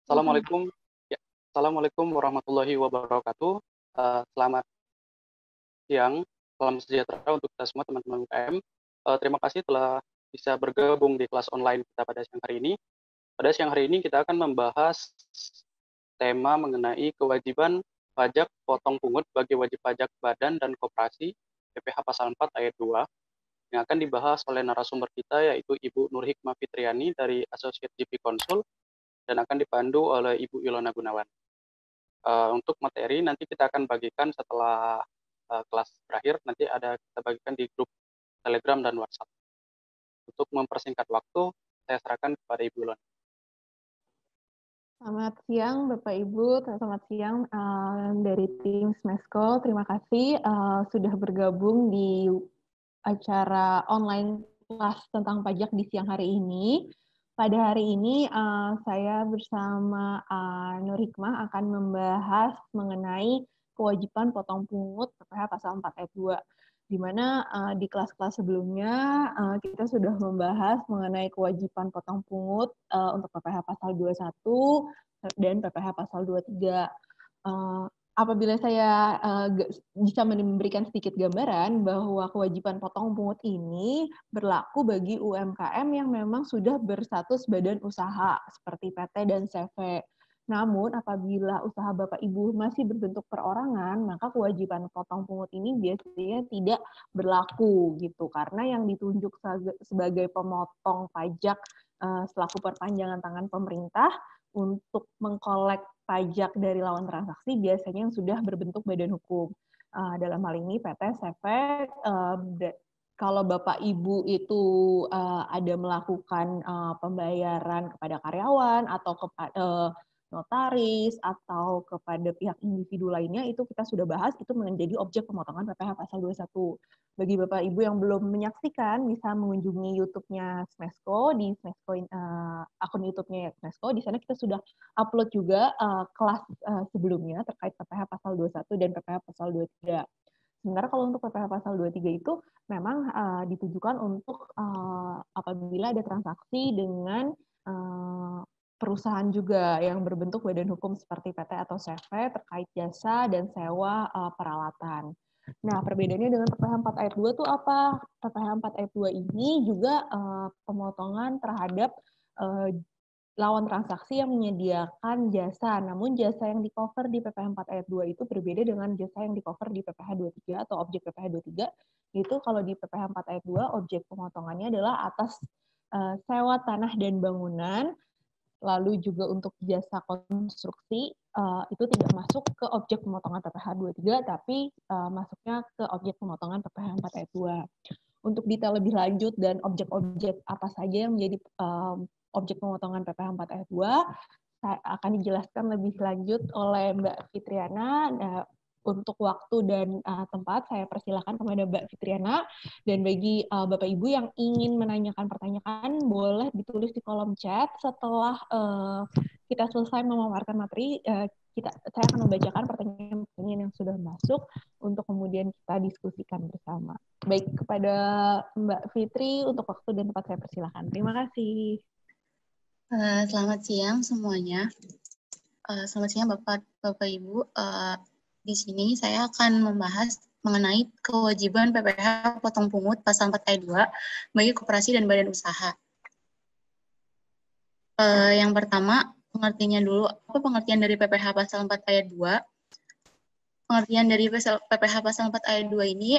Assalamualaikum. Ya, Assalamualaikum warahmatullahi wabarakatuh. Selamat siang, salam sejahtera untuk kita semua teman-teman UKM. Terima kasih telah bisa bergabung di kelas online kita pada siang hari ini. Pada siang hari ini kita akan membahas tema mengenai kewajiban pajak potong pungut bagi wajib pajak badan dan koperasi PPh Pasal 4 Ayat 2 yang akan dibahas oleh narasumber kita yaitu Ibu Nur Hikmah Fitriani dari Associate GP Konsul dan akan dipandu oleh Ibu Ilona Gunawan. Untuk materi nanti kita akan bagikan setelah kelas berakhir, nanti kita bagikan di grup Telegram dan WhatsApp. Untuk mempersingkat waktu, saya serahkan kepada Ibu Ilona. Selamat siang Bapak Ibu, selamat siang dari tim Smesco. Terima kasih sudah bergabung di acara online kelas tentang pajak di siang hari ini. Pada hari ini saya bersama Nur Hikmah akan membahas mengenai kewajiban potong pungut PPh Pasal 4 Ayat 2. Di mana di kelas-kelas sebelumnya kita sudah membahas mengenai kewajiban potong pungut untuk PPh Pasal 21 dan PPh Pasal 23. Apabila saya bisa memberikan sedikit gambaran bahwa kewajiban potong pungut ini berlaku bagi UMKM yang memang sudah berstatus badan usaha seperti PT dan CV. Namun, apabila usaha Bapak Ibu masih berbentuk perorangan, maka kewajiban potong pungut ini biasanya tidak berlaku gitu, karena yang ditunjuk sebagai pemotong pajak selaku perpanjangan tangan pemerintah untuk mengkolek pajak dari lawan transaksi biasanya yang sudah berbentuk badan hukum. Dalam hal ini PT, CV, kalau Bapak Ibu itu ada melakukan pembayaran kepada karyawan atau kepada notaris atau kepada pihak individu lainnya, itu kita sudah bahas, itu menjadi objek pemotongan PPh Pasal 21. Bagi Bapak Ibu yang belum menyaksikan, bisa mengunjungi YouTube-nya Smesco, di Smesco, akun YouTube-nya Smesco. Di sana kita sudah upload juga kelas sebelumnya terkait PPh Pasal 21 dan PPh Pasal 23. Sementara kalau untuk PPh Pasal 23 itu memang ditujukan untuk apabila ada transaksi dengan perusahaan juga yang berbentuk badan hukum seperti PT atau CV terkait jasa dan sewa peralatan. Nah, perbedaannya dengan PPh 4 ayat 2 itu apa? PPh 4 ayat 2 ini juga pemotongan terhadap lawan transaksi yang menyediakan jasa, namun jasa yang di-cover di PPh 4 ayat 2 itu berbeda dengan jasa yang di-cover di PPh 23 atau objek PPh 23. Itu kalau di PPh 4 ayat 2, objek pemotongannya adalah atas sewa tanah dan bangunan, lalu juga untuk jasa konstruksi, itu tidak masuk ke objek pemotongan PPh 23, tapi masuknya ke objek pemotongan PPh 4 ayat 2. Untuk detail lebih lanjut dan objek-objek apa saja yang menjadi objek pemotongan PPh 4 ayat 2 akan dijelaskan lebih lanjut oleh Mbak Fitriana. Untuk waktu dan tempat saya persilakan kepada Mbak Fitriana, dan bagi Bapak Ibu yang ingin menanyakan pertanyaan boleh ditulis di kolom chat. Setelah kita selesai memaparkan materi, saya akan membacakan pertanyaan-pertanyaan yang sudah masuk untuk kemudian kita diskusikan bersama. Baik, kepada Mbak Fitri untuk waktu dan tempat saya persilakan. Terima kasih. Selamat siang semuanya. Selamat siang Bapak Ibu. Di sini saya akan membahas mengenai kewajiban PPh potong pungut Pasal 4 ayat 2 bagi koperasi dan badan usaha. Yang pertama, pengertiannya dulu. Apa pengertian dari PPh Pasal 4 ayat 2? Pengertian dari PPh Pasal 4 ayat 2 ini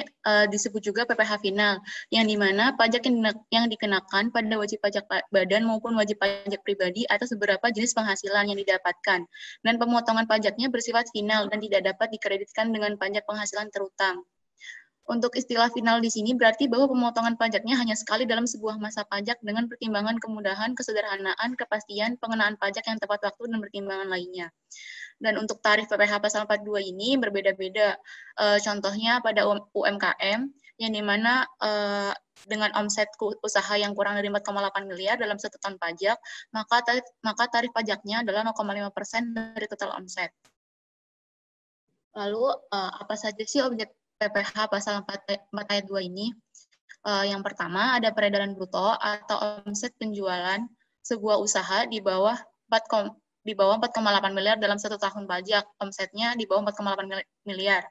disebut juga PPh final, yang dimana pajak yang dikenakan pada wajib pajak badan maupun wajib pajak pribadi atas beberapa jenis penghasilan yang didapatkan, dan pemotongan pajaknya bersifat final dan tidak dapat dikreditkan dengan pajak penghasilan terutang. Untuk istilah final di sini berarti bahwa pemotongan pajaknya hanya sekali dalam sebuah masa pajak dengan pertimbangan kemudahan, kesederhanaan, kepastian, pengenaan pajak yang tepat waktu, dan pertimbangan lainnya. Dan untuk tarif PPh Pasal 42 ini berbeda-beda. Contohnya pada UMKM, yang dimana dengan omset usaha yang kurang dari 4,8 miliar dalam satu tahun pajak, maka tarif pajaknya adalah 0,5% dari total omset. Lalu, apa saja sih objek PPh Pasal 4 ayat 2 ini? Yang pertama, ada peredaran bruto atau omset penjualan sebuah usaha di bawah di bawah 4,8 miliar dalam 1 tahun pajak, omsetnya di bawah 4,8 miliar.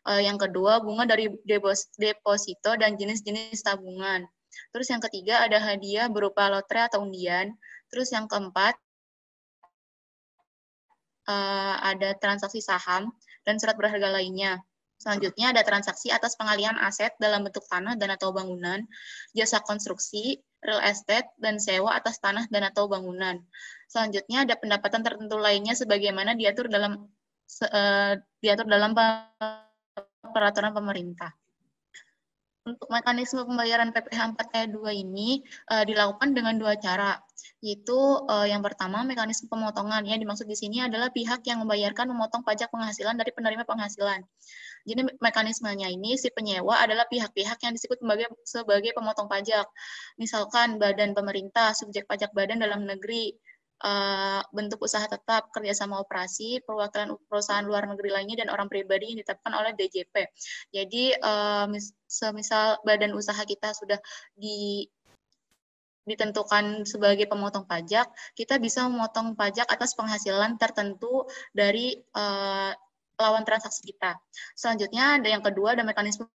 Yang kedua, bunga dari deposito dan jenis-jenis tabungan. Terus yang ketiga, ada hadiah berupa lotre atau undian. Terus yang keempat, ada transaksi saham dan surat berharga lainnya. Selanjutnya ada transaksi atas pengalihan aset dalam bentuk tanah dan atau bangunan, jasa konstruksi, real estate, dan sewa atas tanah dan atau bangunan. Selanjutnya ada pendapatan tertentu lainnya sebagaimana diatur dalam peraturan pemerintah. Untuk mekanisme pembayaran PPh 4 ayat 2 ini dilakukan dengan 2 cara, yaitu yang pertama mekanisme pemotongan. Yang dimaksud di sini adalah pihak yang membayarkan memotong pajak penghasilan dari penerima penghasilan. Jadi mekanismenya ini si penyewa adalah pihak-pihak yang disebut sebagai pemotong pajak. Misalkan badan pemerintah, subjek pajak badan dalam negeri, bentuk usaha tetap, kerjasama operasi, perwakilan perusahaan luar negeri lainnya, dan orang pribadi yang ditetapkan oleh DJP. Jadi, semisal badan usaha kita sudah ditentukan sebagai pemotong pajak, kita bisa memotong pajak atas penghasilan tertentu dari lawan transaksi kita. Selanjutnya ada yang kedua, ada mekanisme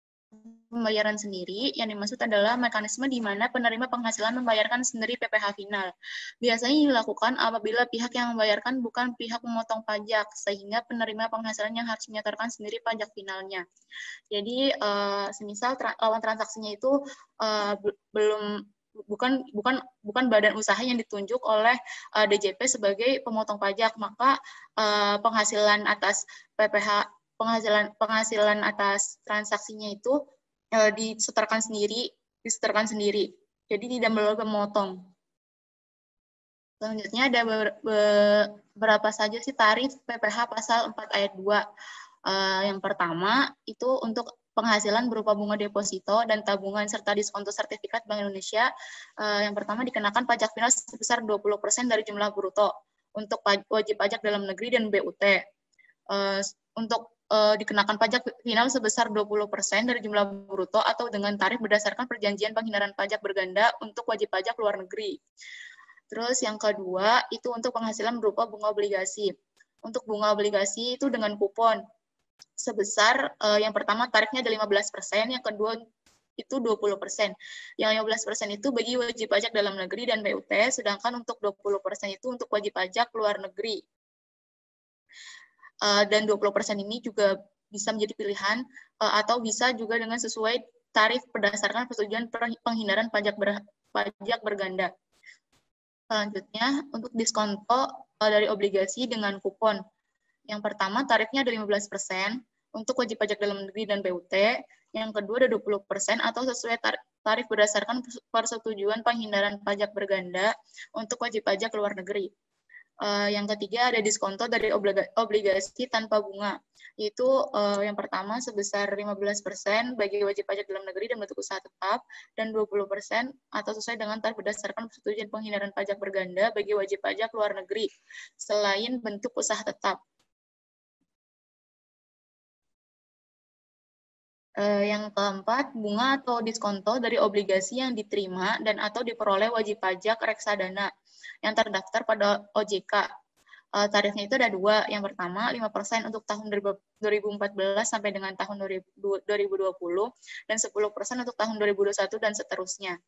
pembayaran sendiri. Yang dimaksud adalah mekanisme di mana penerima penghasilan membayarkan sendiri PPh final. Biasanya dilakukan apabila pihak yang membayarkan bukan pihak memotong pajak, sehingga penerima penghasilan yang harus menyetorkan sendiri pajak finalnya. Jadi semisal lawan transaksinya itu bukan badan usaha yang ditunjuk oleh DJP sebagai pemotong pajak, maka penghasilan atas PPh penghasilan atas transaksinya itu disetorkan sendiri. Jadi tidak perlu memotong. Selanjutnya ada beberapa saja sih tarif PPh pasal 4 ayat 2. Yang pertama itu untuk penghasilan berupa bunga deposito dan tabungan serta diskonto sertifikat Bank Indonesia. Yang pertama dikenakan pajak final sebesar 20% dari jumlah bruto untuk wajib pajak dalam negeri dan BUT. Untuk dikenakan pajak final sebesar 20% dari jumlah bruto atau dengan tarif berdasarkan perjanjian penghindaran pajak berganda untuk wajib pajak luar negeri. Terus yang kedua itu untuk penghasilan berupa bunga obligasi. Untuk bunga obligasi itu dengan kupon sebesar yang pertama tarifnya ada 15%, yang kedua itu 20%. Yang 15% itu bagi wajib pajak dalam negeri dan BUT, sedangkan untuk 20% itu untuk wajib pajak luar negeri. Dan 20% ini juga bisa menjadi pilihan atau bisa juga dengan sesuai tarif berdasarkan persetujuan penghindaran pajak berganda. Selanjutnya untuk diskonto dari obligasi dengan kupon. Yang pertama tarifnya ada 15% untuk wajib pajak dalam negeri dan BUT, yang kedua ada 20% atau sesuai tarif berdasarkan persetujuan penghindaran pajak berganda untuk wajib pajak luar negeri. Yang ketiga ada diskonto dari obligasi tanpa bunga, yaitu yang pertama sebesar 15% bagi wajib pajak dalam negeri dan bentuk usaha tetap, dan 20% atau sesuai dengan tarif berdasarkan persetujuan penghindaran pajak berganda bagi wajib pajak luar negeri selain bentuk usaha tetap. Yang keempat, bunga atau diskonto dari obligasi yang diterima dan atau diperoleh wajib pajak reksadana yang terdaftar pada OJK. Tarifnya itu ada 2. Yang pertama, 5% untuk tahun 2014 sampai dengan tahun 2020, dan 10% untuk tahun 2021 dan seterusnya.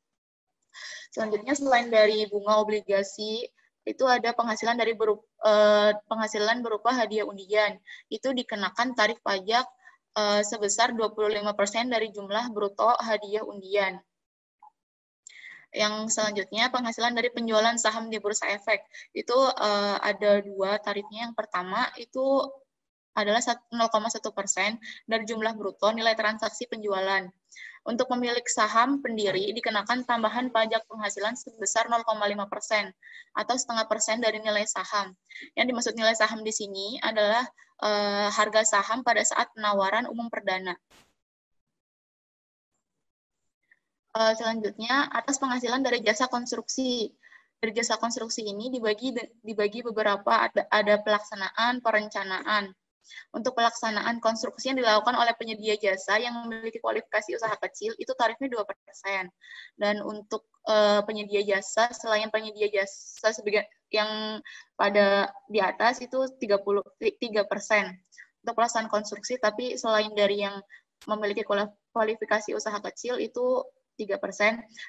Selanjutnya, selain dari bunga obligasi, itu ada penghasilan penghasilan berupa hadiah undian. Itu dikenakan tarif pajak sebesar 25% dari jumlah bruto hadiah undian. Yang selanjutnya penghasilan dari penjualan saham di Bursa Efek. Itu ada 2 tarifnya. Yang pertama itu adalah 0,1% dari jumlah bruto nilai transaksi penjualan. Untuk pemilik saham pendiri dikenakan tambahan pajak penghasilan sebesar 0,5% atau 0,5% dari nilai saham. Yang dimaksud nilai saham di sini adalah harga saham pada saat penawaran umum perdana. Selanjutnya, atas penghasilan dari jasa konstruksi. Dari jasa konstruksi ini dibagi beberapa, ada pelaksanaan, perencanaan. Untuk pelaksanaan konstruksi yang dilakukan oleh penyedia jasa yang memiliki kualifikasi usaha kecil, itu tarifnya 2%. Dan untuk penyedia jasa, selain penyedia jasa sebagian yang pada di atas itu 3%. Untuk pelaksanaan konstruksi, tapi selain dari yang memiliki kualifikasi usaha kecil itu 3%,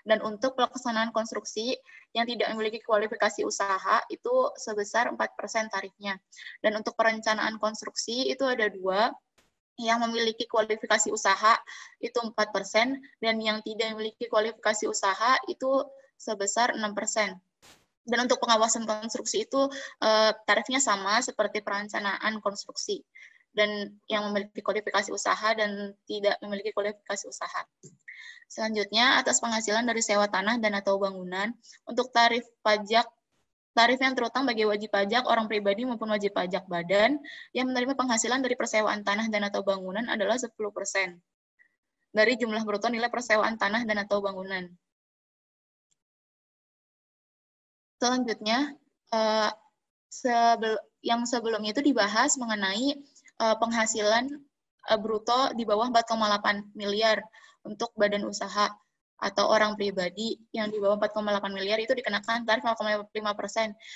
dan untuk pelaksanaan konstruksi yang tidak memiliki kualifikasi usaha itu sebesar 4% tarifnya. Dan untuk perencanaan konstruksi itu ada 2, yang memiliki kualifikasi usaha itu 4%, dan yang tidak memiliki kualifikasi usaha itu sebesar 6%. Dan untuk pengawasan konstruksi itu tarifnya sama seperti perencanaan konstruksi, dan yang memiliki kualifikasi usaha dan tidak memiliki kualifikasi usaha. Selanjutnya, atas penghasilan dari sewa tanah dan atau bangunan, untuk tarif yang terutang bagi wajib pajak orang pribadi maupun wajib pajak badan yang menerima penghasilan dari persewaan tanah dan atau bangunan adalah 10% dari jumlah bruto nilai persewaan tanah dan atau bangunan. Selanjutnya, yang sebelumnya itu dibahas mengenai penghasilan bruto di bawah 4,8 miliar untuk badan usaha atau orang pribadi yang di bawah 4,8 miliar itu dikenakan tarif 0,5%.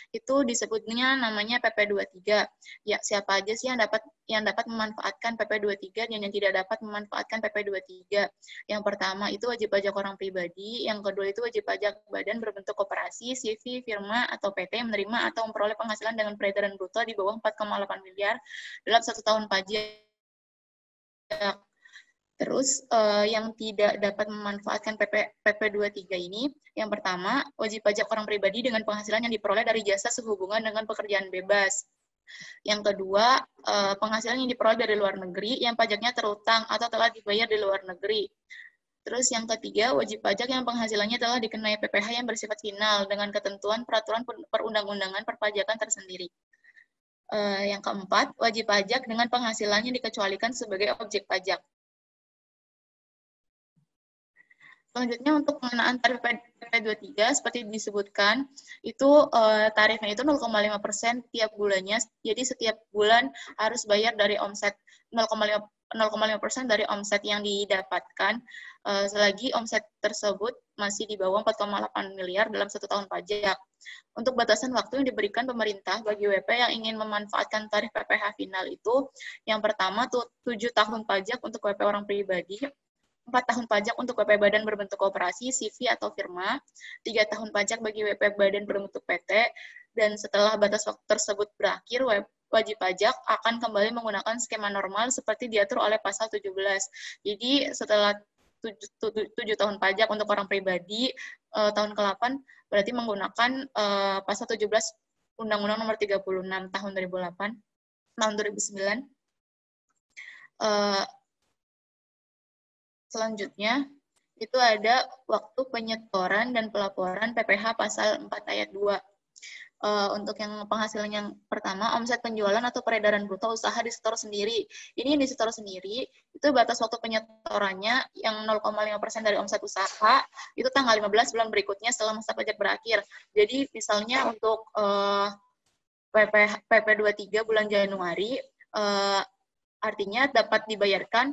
Itu disebutnya namanya PP23. Ya, siapa aja sih yang dapat memanfaatkan PP23 dan yang tidak dapat memanfaatkan PP23? Yang pertama itu wajib pajak orang pribadi, yang kedua itu wajib pajak badan berbentuk koperasi, CV, firma, atau PT yang menerima atau memperoleh penghasilan dengan peredaran bruto di bawah 4,8 miliar dalam 1 tahun pajak. Terus yang tidak dapat memanfaatkan PP23 ini, yang pertama, wajib pajak orang pribadi dengan penghasilan yang diperoleh dari jasa sehubungan dengan pekerjaan bebas. Yang kedua, penghasilan yang diperoleh dari luar negeri yang pajaknya terutang atau telah dibayar di luar negeri. Terus yang ketiga, wajib pajak yang penghasilannya telah dikenai PPh yang bersifat final dengan ketentuan peraturan perundang-undangan perpajakan tersendiri. Yang keempat, wajib pajak dengan penghasilannya dikecualikan sebagai objek pajak. Selanjutnya untuk pengenaan tarif PP23 seperti disebutkan itu tarifnya itu 0,5% tiap bulannya. Jadi setiap bulan harus bayar dari omset 0,5% dari omset yang didapatkan selagi omset tersebut masih di bawah 4,8 miliar dalam 1 tahun pajak. Untuk batasan waktu yang diberikan pemerintah bagi WP yang ingin memanfaatkan tarif PPh final itu, yang pertama 7 tahun pajak untuk WP orang pribadi, 4 tahun pajak untuk WP badan berbentuk koperasi, CV atau firma, 3 tahun pajak bagi WP badan berbentuk PT, dan setelah batas waktu tersebut berakhir, wajib pajak akan kembali menggunakan skema normal seperti diatur oleh pasal 17. Jadi setelah 7 tahun pajak untuk orang pribadi, tahun ke-8 berarti menggunakan pasal 17 Undang-Undang Nomor 36 tahun 2009. Selanjutnya, itu ada waktu penyetoran dan pelaporan PPh pasal 4 ayat 2. Untuk yang penghasilan yang pertama, omset penjualan atau peredaran bruto usaha disetor sendiri. Ini yang disetor sendiri, itu batas waktu penyetorannya yang 0,5% dari omset usaha, itu tanggal 15 bulan berikutnya setelah masa pajak berakhir. Jadi misalnya untuk PP23 bulan Januari, artinya dapat dibayarkan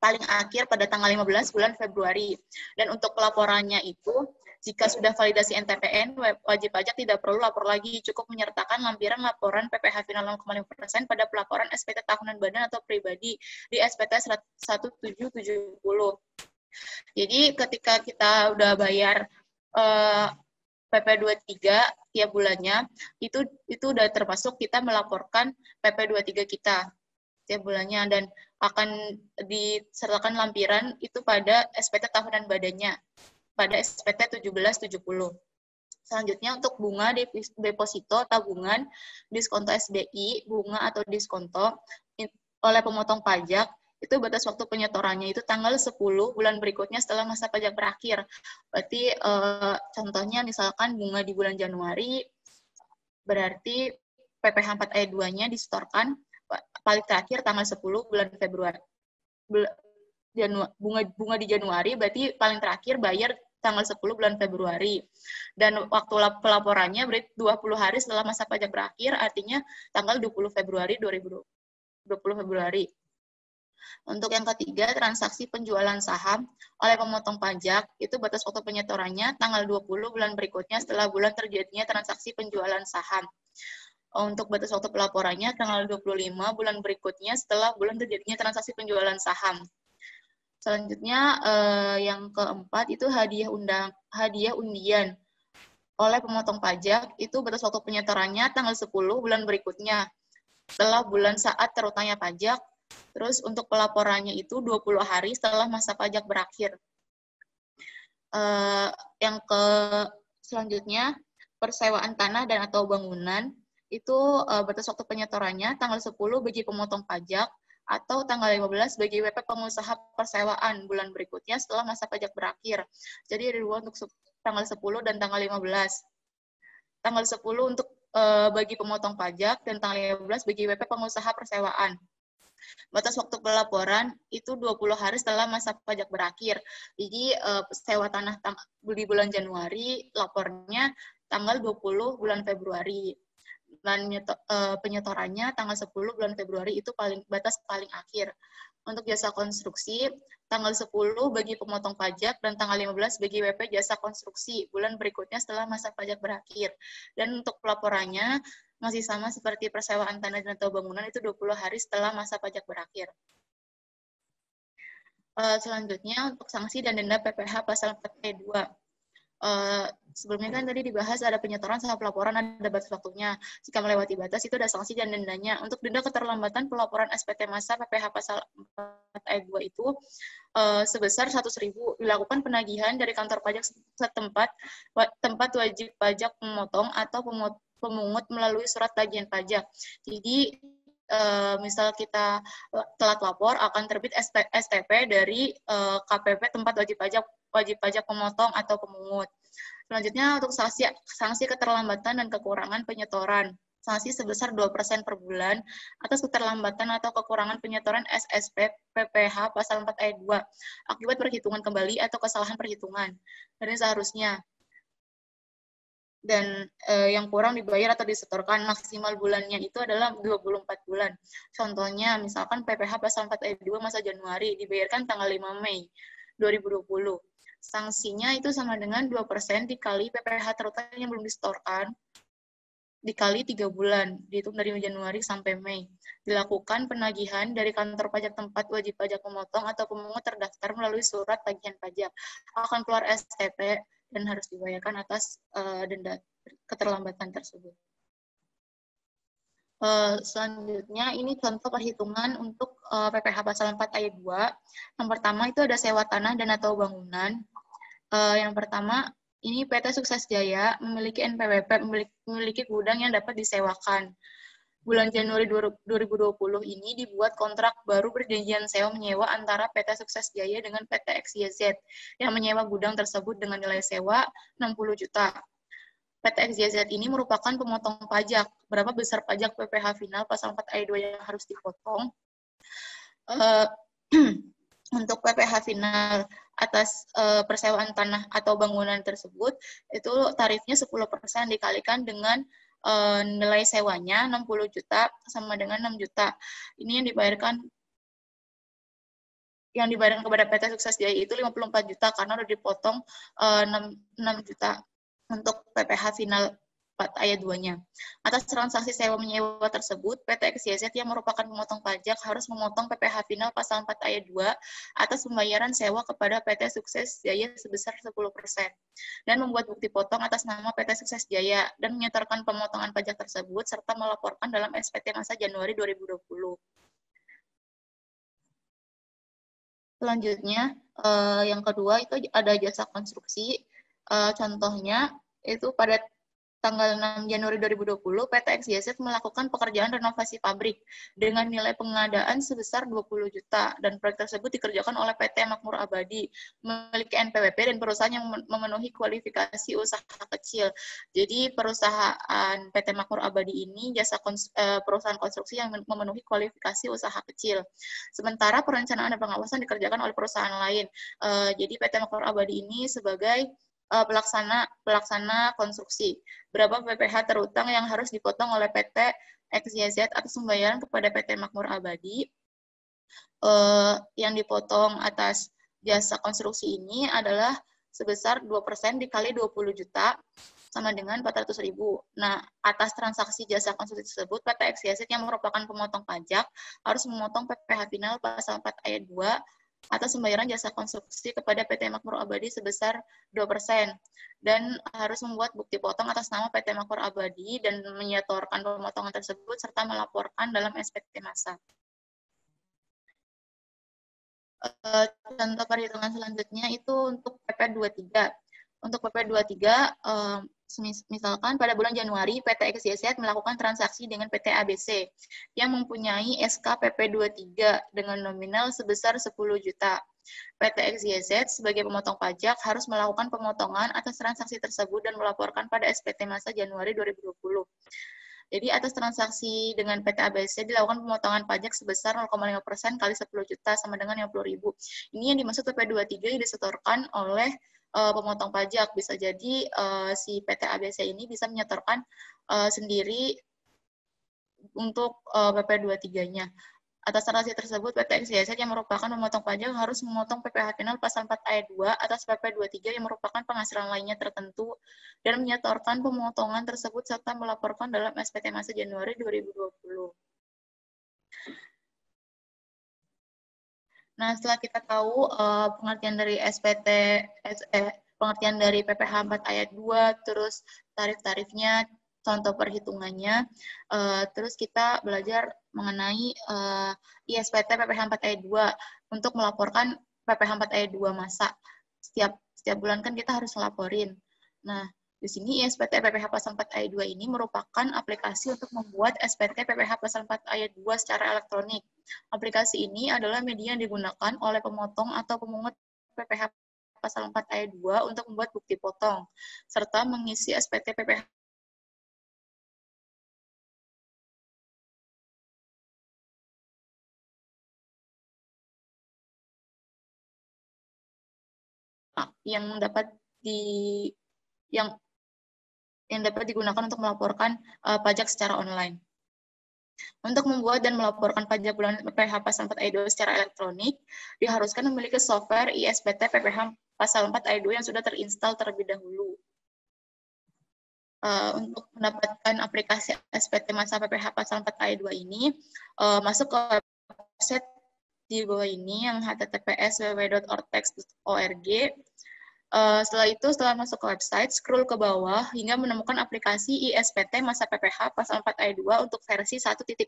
paling akhir pada tanggal 15 bulan Februari. Dan untuk pelaporannya itu, jika sudah validasi NTPN, wajib pajak tidak perlu lapor lagi, cukup menyertakan lampiran laporan PPh final 0,5% pada pelaporan SPT tahunan badan atau pribadi di SPT 1770. Jadi ketika kita udah bayar PP23 tiap bulannya, itu udah termasuk kita melaporkan PP23 kita tiap bulannya, dan akan disertakan lampiran itu pada SPT tahunan badannya, pada SPT 1770. Selanjutnya untuk bunga deposito, tabungan, diskonto SDI, bunga atau diskonto oleh pemotong pajak, itu batas waktu penyetorannya itu tanggal 10 bulan berikutnya setelah masa pajak berakhir. Berarti contohnya misalkan bunga di bulan Januari, berarti PPh 4 ayat 2-nya disetorkan paling terakhir tanggal 10 bulan Februari. Bunga di Januari berarti paling terakhir bayar tanggal 10 bulan Februari. Dan waktu pelaporannya berarti 20 hari setelah masa pajak berakhir, artinya tanggal 20 Februari 2020. Februari. Untuk yang ketiga, transaksi penjualan saham oleh pemotong pajak, itu batas waktu penyetorannya tanggal 20 bulan berikutnya setelah bulan terjadinya transaksi penjualan saham. Untuk batas waktu pelaporannya tanggal 25 bulan berikutnya setelah bulan terjadinya transaksi penjualan saham. Selanjutnya, yang keempat itu hadiah undian oleh pemotong pajak, itu batas waktu penyetorannya tanggal 10 bulan berikutnya setelah bulan saat terutangnya pajak. Terus untuk pelaporannya itu 20 hari setelah masa pajak berakhir. Selanjutnya, persewaan tanah dan atau bangunan, itu batas waktu penyetorannya tanggal 10 bagi pemotong pajak, atau tanggal 15 bagi WP pengusaha persewaan bulan berikutnya setelah masa pajak berakhir. Jadi ada dua untuk tanggal 10 dan tanggal 15. Tanggal 10 untuk bagi pemotong pajak dan tanggal 15 bagi WP pengusaha persewaan. Batas waktu pelaporan itu 20 hari setelah masa pajak berakhir. Jadi sewa tanah di bulan Januari, lapornya tanggal 20 bulan Februari. Dan penyetorannya tanggal 10 bulan Februari itu batas paling akhir. Untuk jasa konstruksi, tanggal 10 bagi pemotong pajak dan tanggal 15 bagi WP jasa konstruksi bulan berikutnya setelah masa pajak berakhir. Dan untuk pelaporannya masih sama seperti persewaan tanah dan atau bangunan, itu 20 hari setelah masa pajak berakhir. Selanjutnya untuk sanksi dan denda PPh pasal 4E2. Sebelumnya kan tadi dibahas ada penyetoran sama pelaporan, ada batas waktunya. Jika melewati batas itu ada sanksi dan dendanya. Untuk denda keterlambatan pelaporan SPT masa PPh pasal 4E2 itu sebesar 100.000, dilakukan penagihan dari kantor pajak setempat wajib pajak memotong atau pemungut melalui surat tagihan pajak. Jadi misal kita telat lapor, akan terbit STP dari KPP tempat wajib pajak pemotong atau pemungut. Selanjutnya untuk sanksi keterlambatan dan kekurangan penyetoran. Sanksi sebesar 2% per bulan atas keterlambatan atau kekurangan penyetoran SSP PPh pasal 4 ayat 2 akibat perhitungan kembali atau kesalahan perhitungan. Dan seharusnya dan yang kurang dibayar atau disetorkan, maksimal bulannya itu adalah 24 bulan. Contohnya, misalkan PPh pasal 4 ayat 2 masa Januari dibayarkan tanggal 5 Mei 2020. Sanksinya itu sama dengan 2% dikali PPh terutang yang belum disetorkan, dikali 3 bulan, dihitung dari Januari sampai Mei. Dilakukan penagihan dari kantor pajak tempat wajib pajak pemotong atau pemungut terdaftar melalui surat tagihan pajak. Akan keluar STP dan harus dibayarkan atas denda keterlambatan tersebut. Selanjutnya, ini contoh perhitungan untuk PPh pasal 4 ayat 2. Yang pertama itu ada sewa tanah dan atau bangunan. Yang pertama, ini PT Sukses Jaya memiliki NPWP, memiliki gudang yang dapat disewakan. Bulan Januari 2020 ini dibuat kontrak baru perjanjian sewa menyewa antara PT Sukses Jaya dengan PT XYZ yang menyewa gudang tersebut dengan nilai sewa 60 juta. PT XYZ ini merupakan pemotong pajak. Berapa besar pajak PPh final pasal 4 ayat 2 yang harus dipotong? Untuk PPh final atas persewaan tanah atau bangunan tersebut, itu tarifnya 10% dikalikan dengan nilai sewanya 60 juta sama dengan 6 juta. Ini yang dibayarkan kepada PT Sukses Jaya itu 54 juta karena udah dipotong 6 juta untuk PPh final 4 ayat 2-nya. Atas transaksi sewa menyewa tersebut, PT XYZ yang merupakan pemotong pajak harus memotong PPh final pasal 4 ayat 2 atas pembayaran sewa kepada PT Sukses Jaya sebesar 10%, dan membuat bukti potong atas nama PT Sukses Jaya, dan menyetorkan pemotongan pajak tersebut, serta melaporkan dalam SPT masa Januari 2020. Selanjutnya, yang kedua itu ada jasa konstruksi. Contohnya, itu pada tanggal 6 Januari 2020, PT XYZ melakukan pekerjaan renovasi pabrik dengan nilai pengadaan sebesar 20 juta, dan proyek tersebut dikerjakan oleh PT Makmur Abadi, memiliki NPWP dan perusahaan yang memenuhi kualifikasi usaha kecil. Jadi perusahaan PT Makmur Abadi ini perusahaan konstruksi yang memenuhi kualifikasi usaha kecil. Sementara perencanaan dan pengawasan dikerjakan oleh perusahaan lain. Jadi PT Makmur Abadi ini sebagai pelaksana konstruksi. Berapa PPh terutang yang harus dipotong oleh PT XYZ atas pembayaran kepada PT Makmur Abadi. Yang dipotong atas jasa konstruksi ini adalah sebesar 2% dikali 20 juta, sama dengan 400.000. Nah, atas transaksi jasa konstruksi tersebut, PT XYZ yang merupakan pemotong pajak harus memotong PPh final pasal 4 ayat 2 atas pembayaran jasa konstruksi kepada PT Makmur Abadi sebesar 2%, dan harus membuat bukti potong atas nama PT Makmur Abadi dan menyetorkan pemotongan tersebut serta melaporkan dalam SPT massa. Contoh perhitungan selanjutnya itu untuk PP 23. Untuk PP 23, misalkan pada bulan Januari PT XYZ melakukan transaksi dengan PT ABC yang mempunyai SK PP 23 dengan nominal sebesar 10 juta. PT XYZ sebagai pemotong pajak harus melakukan pemotongan atas transaksi tersebut dan melaporkan pada SPT massa Januari 2020. Jadi atas transaksi dengan PT ABC dilakukan pemotongan pajak sebesar 0,5% kali 10 juta sama dengan 50.000. Ini yang dimaksud PP 23 yang disetorkan oleh pemotong pajak. Bisa jadi si PT ABC ini bisa menyetorkan sendiri untuk PP 23-nya. Atas transaksi tersebut, PT XYZ yang merupakan pemotong pajak harus memotong PPh final pasal 4 ayat 2 atas PP 23 yang merupakan penghasilan lainnya tertentu dan menyetorkan pemotongan tersebut serta melaporkan dalam SPT massa Januari 2020. Nah, setelah kita tahu pengertian dari pengertian dari PPh 4 ayat 2, terus tarif-tarifnya, contoh perhitungannya, terus kita belajar mengenai ISPT PPh 4 ayat 2 untuk melaporkan PPh 4 ayat 2 masa. Setiap bulan kan kita harus ngelaporin. Nah, di sini ISPT PPh pasal 4 ayat 2 ini merupakan aplikasi untuk membuat SPT PPh pasal 4 ayat 2 secara elektronik. Aplikasi ini adalah media yang digunakan oleh pemotong atau pemungut PPh pasal 4 ayat 2 untuk membuat bukti potong, serta mengisi SPT PPh yang dapat digunakan untuk melaporkan pajak secara online. Untuk membuat dan melaporkan pajak bulanan PPh pasal 4 ayat 2 secara elektronik, diharuskan memiliki software ISPT PPh pasal 4 ayat 2 yang sudah terinstal terlebih dahulu. Untuk mendapatkan aplikasi SPT massa PPh pasal 4 ayat 2 ini, masuk ke website di bawah ini yang https://www.ortex.org. Setelah masuk ke website, scroll ke bawah hingga menemukan aplikasi ISPT massa PPh pasal 4 ayat 2 untuk versi 1.0.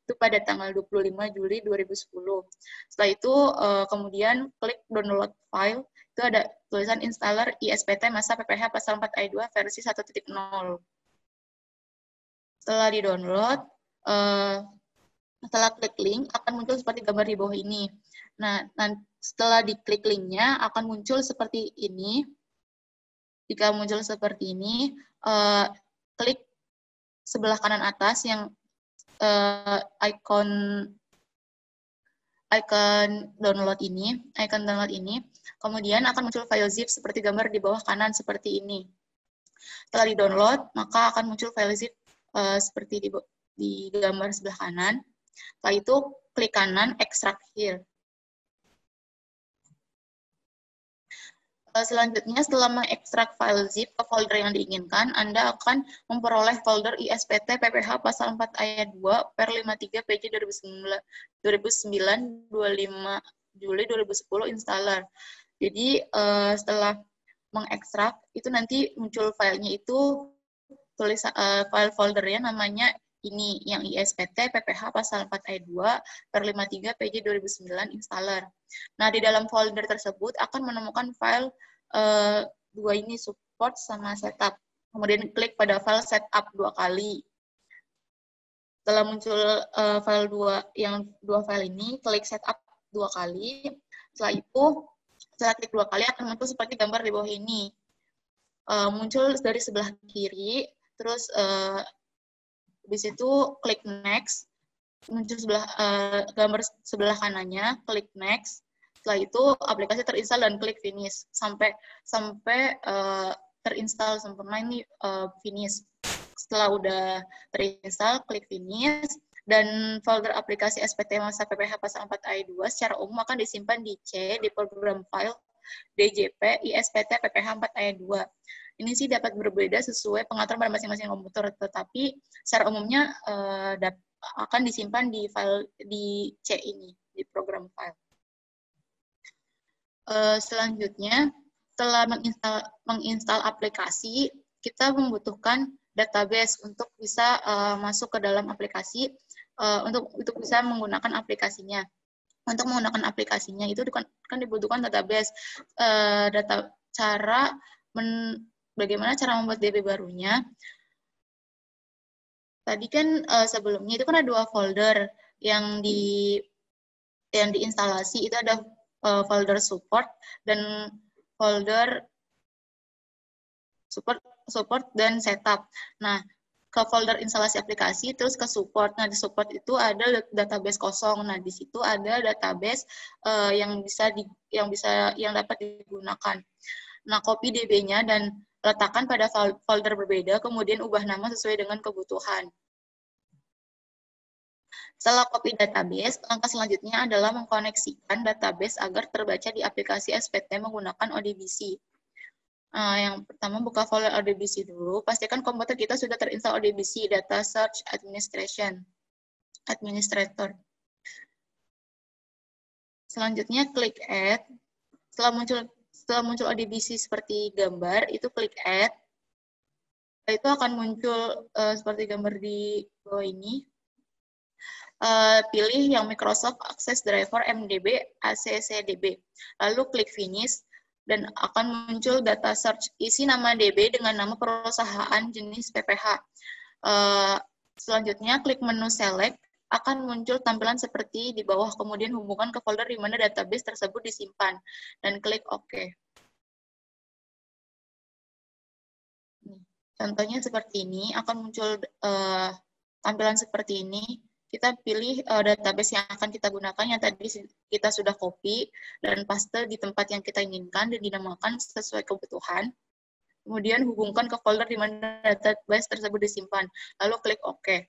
Itu pada tanggal 25 Juli 2010. Setelah itu, kemudian klik download file, itu ada tulisan installer ISPT massa PPh pasal 4 ayat 2 versi 1.0. Setelah di-download, setelah klik link, akan muncul seperti gambar di bawah ini. Nah, setelah diklik linknya, akan muncul seperti ini. Jika muncul seperti ini, klik sebelah kanan atas yang icon download ini, kemudian akan muncul file zip seperti gambar di bawah kanan seperti ini. Setelah di-download, maka akan muncul file zip seperti di gambar sebelah kanan. Setelah itu, klik kanan, extract here. Selanjutnya, setelah mengekstrak file zip ke folder yang diinginkan, Anda akan memperoleh folder ISPT PPh pasal 4 ayat 2 per 53 PJ 2009 25 Juli 2010 installer. Jadi, setelah mengekstrak, itu nanti muncul filenya itu, file foldernya namanya ini, yang ISPT PPh pasal 4 ayat 2 per 53 PJ 2009 installer. Nah, di dalam folder tersebut akan menemukan file dua ini, support sama setup. Kemudian klik pada file setup 2 kali. Setelah muncul file dua file ini, klik setup 2 kali. Setelah itu, setelah klik 2 kali akan muncul seperti gambar di bawah ini. Muncul dari sebelah kiri, terus habis itu klik next, muncul gambar sebelah kanannya, klik next. Setelah itu aplikasi terinstall dan klik finish sampai terinstall sempurna ini finish. Setelah udah terinstall, klik finish, dan folder aplikasi SPT masa PPH pasal 4 ayat 2 secara umum akan disimpan di C, di program file DJP ISPT PPH 4 ayat 2. Ini sih dapat berbeda sesuai pengaturan pada masing-masing komputer, tetapi secara umumnya akan disimpan di file di C ini, di program file. Selanjutnya, setelah menginstal aplikasi, kita membutuhkan database untuk bisa masuk ke dalam aplikasi, untuk bisa menggunakan aplikasinya. Untuk menggunakan aplikasinya itu kan dibutuhkan database, bagaimana cara membuat DB barunya. Tadi kan sebelumnya itu kan ada 2 folder yang diinstalasi, itu ada folder support dan folder support dan setup. Nah, ke folder instalasi aplikasi terus ke support. Nah, di support itu ada database kosong. Nah, di situ ada database yang dapat digunakan. Nah, copy DB-nya dan letakkan pada folder berbeda, kemudian ubah nama sesuai dengan kebutuhan. Setelah copy database, langkah selanjutnya adalah mengkoneksikan database agar terbaca di aplikasi SPT menggunakan ODBC. Yang pertama, buka folder ODBC dulu. Pastikan komputer kita sudah terinstall ODBC, Data Search Administrator. Selanjutnya, klik Add. Setelah muncul ODBC seperti gambar, itu klik Add. Itu akan muncul seperti gambar di bawah ini. Pilih yang Microsoft Access Driver MDB ACCDB. Lalu klik Finish, dan akan muncul data search. Isi nama DB dengan nama perusahaan jenis PPH. Selanjutnya, klik menu Select, akan muncul tampilan seperti di bawah, kemudian hubungkan ke folder di mana database tersebut disimpan, dan klik OK. Contohnya seperti ini, akan muncul tampilan seperti ini. Kita pilih database yang akan kita gunakan, yang tadi kita sudah copy dan paste di tempat yang kita inginkan dan dinamakan sesuai kebutuhan. Kemudian hubungkan ke folder di mana database tersebut disimpan. Lalu klik OK.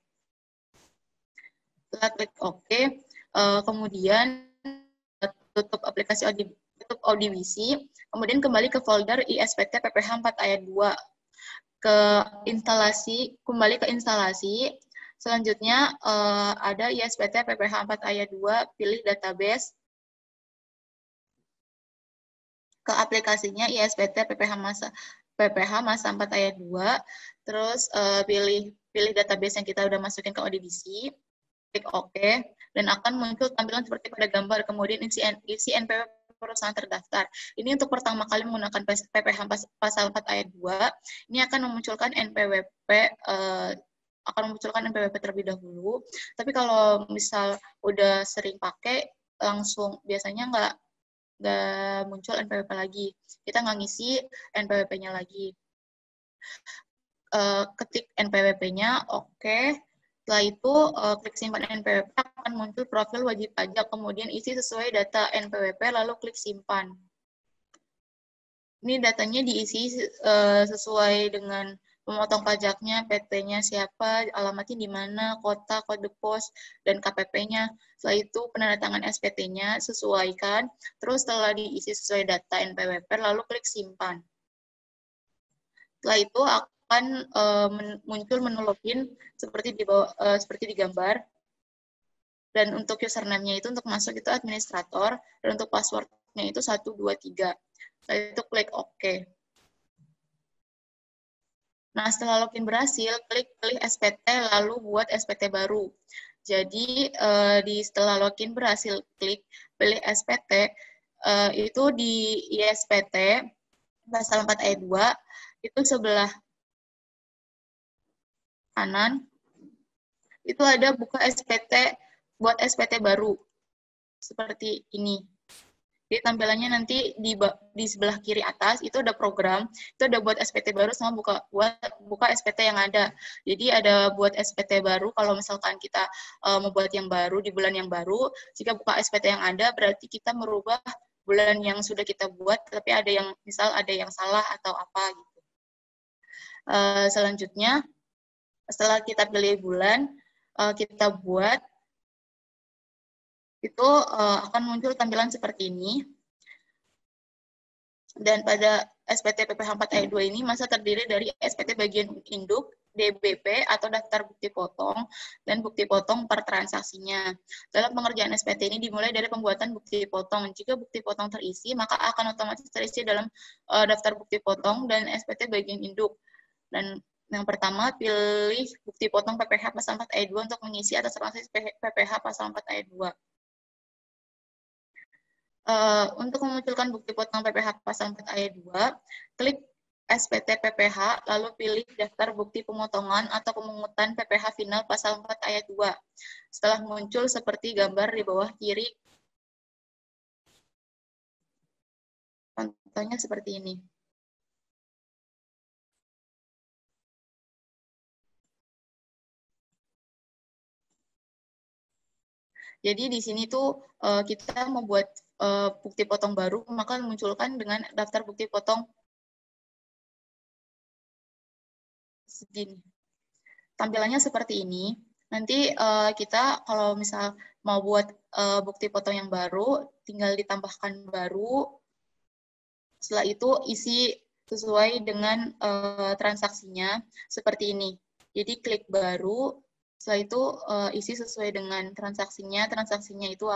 Setelah klik OK, kemudian tutup aplikasi ODBC, kemudian kembali ke folder ISPT PPH 4 ayat 2. Kembali ke instalasi. Selanjutnya ada ISPT PPH 4 ayat 2, pilih database. Ke aplikasinya ISPT PPH masa 4 ayat 2, terus pilih database yang kita udah masukin ke ODBC, klik OK, dan akan muncul tampilan seperti pada gambar, kemudian isi NPWP perusahaan terdaftar. Ini untuk pertama kali menggunakan PPH pasal 4 ayat 2, ini akan memunculkan NPWP terlebih dahulu. Tapi kalau misal udah sering pakai, langsung biasanya nggak muncul NPWP lagi. Kita nggak ngisi NPWP-nya lagi. Ketik NPWP-nya, oke. Setelah itu, klik simpan NPWP, akan muncul profil wajib pajak, kemudian isi sesuai data NPWP, lalu klik simpan. Ini datanya diisi sesuai dengan pemotong pajaknya, PT-nya siapa, alamatnya di mana, kota, kode pos, dan KPP-nya. Setelah itu penandatangan SPT-nya sesuaikan, terus setelah diisi sesuai data NPWP, lalu klik simpan. Setelah itu akan muncul menu login seperti di gambar. Dan untuk username-nya itu untuk masuk itu administrator, dan untuk password-nya itu 123. Setelah itu klik OK. Nah, setelah login berhasil, pilih SPT, lalu buat SPT baru. Jadi, setelah login berhasil, pilih SPT, itu di ISPT, pasal 4 ayat 2, itu sebelah kanan, itu ada buka SPT, buat SPT baru. Seperti ini. Jadi tampilannya nanti di sebelah kiri atas itu ada program, itu ada buat SPT baru sama buka SPT yang ada. Jadi ada buat SPT baru kalau misalkan kita membuat yang baru di bulan yang baru, jika buka SPT yang ada berarti kita merubah bulan yang sudah kita buat, tapi ada yang misal ada yang salah atau apa gitu. Selanjutnya setelah kita pilih bulan, kita buat, itu akan muncul tampilan seperti ini. Dan pada SPT PPH 4 ayat 2 ini masa terdiri dari SPT bagian induk, DBP atau daftar bukti potong, dan bukti potong per transaksinya. Dalam pengerjaan SPT ini dimulai dari pembuatan bukti potong. Jika bukti potong terisi, maka akan otomatis terisi dalam daftar bukti potong dan SPT bagian induk. Dan yang pertama, pilih bukti potong PPH pasal 4 ayat 2 untuk mengisi atas transaksi PPH pasal 4 ayat 2. Untuk memunculkan bukti potong PPH pasal 4 ayat 2, klik SPT PPH, lalu pilih daftar bukti pemotongan atau pemungutan PPH final pasal 4 ayat 2. Setelah muncul seperti gambar di bawah kiri, contohnya seperti ini. Jadi di sini tuh kita membuat bukti potong baru, maka munculkan dengan daftar bukti potong segini. Tampilannya seperti ini. Nanti kita kalau misal mau buat bukti potong yang baru, tinggal ditambahkan baru. Setelah itu isi sesuai dengan transaksinya seperti ini. Jadi klik baru. Setelah itu isi sesuai dengan transaksinya. Transaksinya itu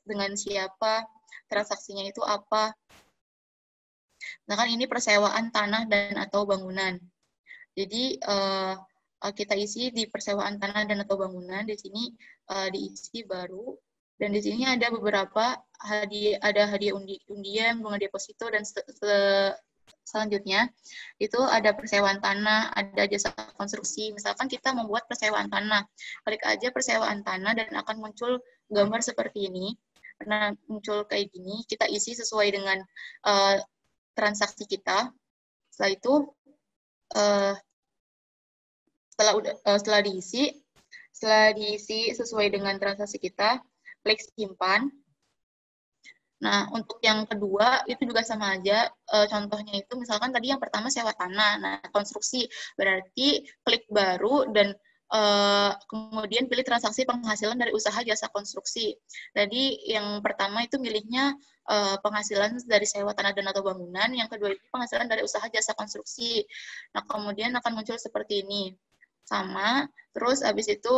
dengan siapa, transaksinya itu apa. Nah kan ini persewaan tanah dan atau bangunan. Jadi kita isi di persewaan tanah dan atau bangunan. Di sini diisi baru. Dan di sini ada beberapa hadiah undian, bunga deposito, dan selanjutnya itu ada persewaan tanah, ada jasa konstruksi. Misalkan kita membuat persewaan tanah, klik aja persewaan tanah dan akan muncul gambar seperti ini. Karena muncul kayak gini, kita isi sesuai dengan transaksi kita. Setelah itu setelah diisi sesuai dengan transaksi kita, klik simpan. Nah, untuk yang kedua itu juga sama aja. Contohnya itu misalkan tadi yang pertama sewa tanah. Nah, konstruksi berarti klik baru dan kemudian pilih transaksi penghasilan dari usaha jasa konstruksi. Jadi yang pertama itu milihnya penghasilan dari sewa tanah dan atau bangunan. Yang kedua itu penghasilan dari usaha jasa konstruksi. Nah, kemudian akan muncul seperti ini. Sama, terus habis itu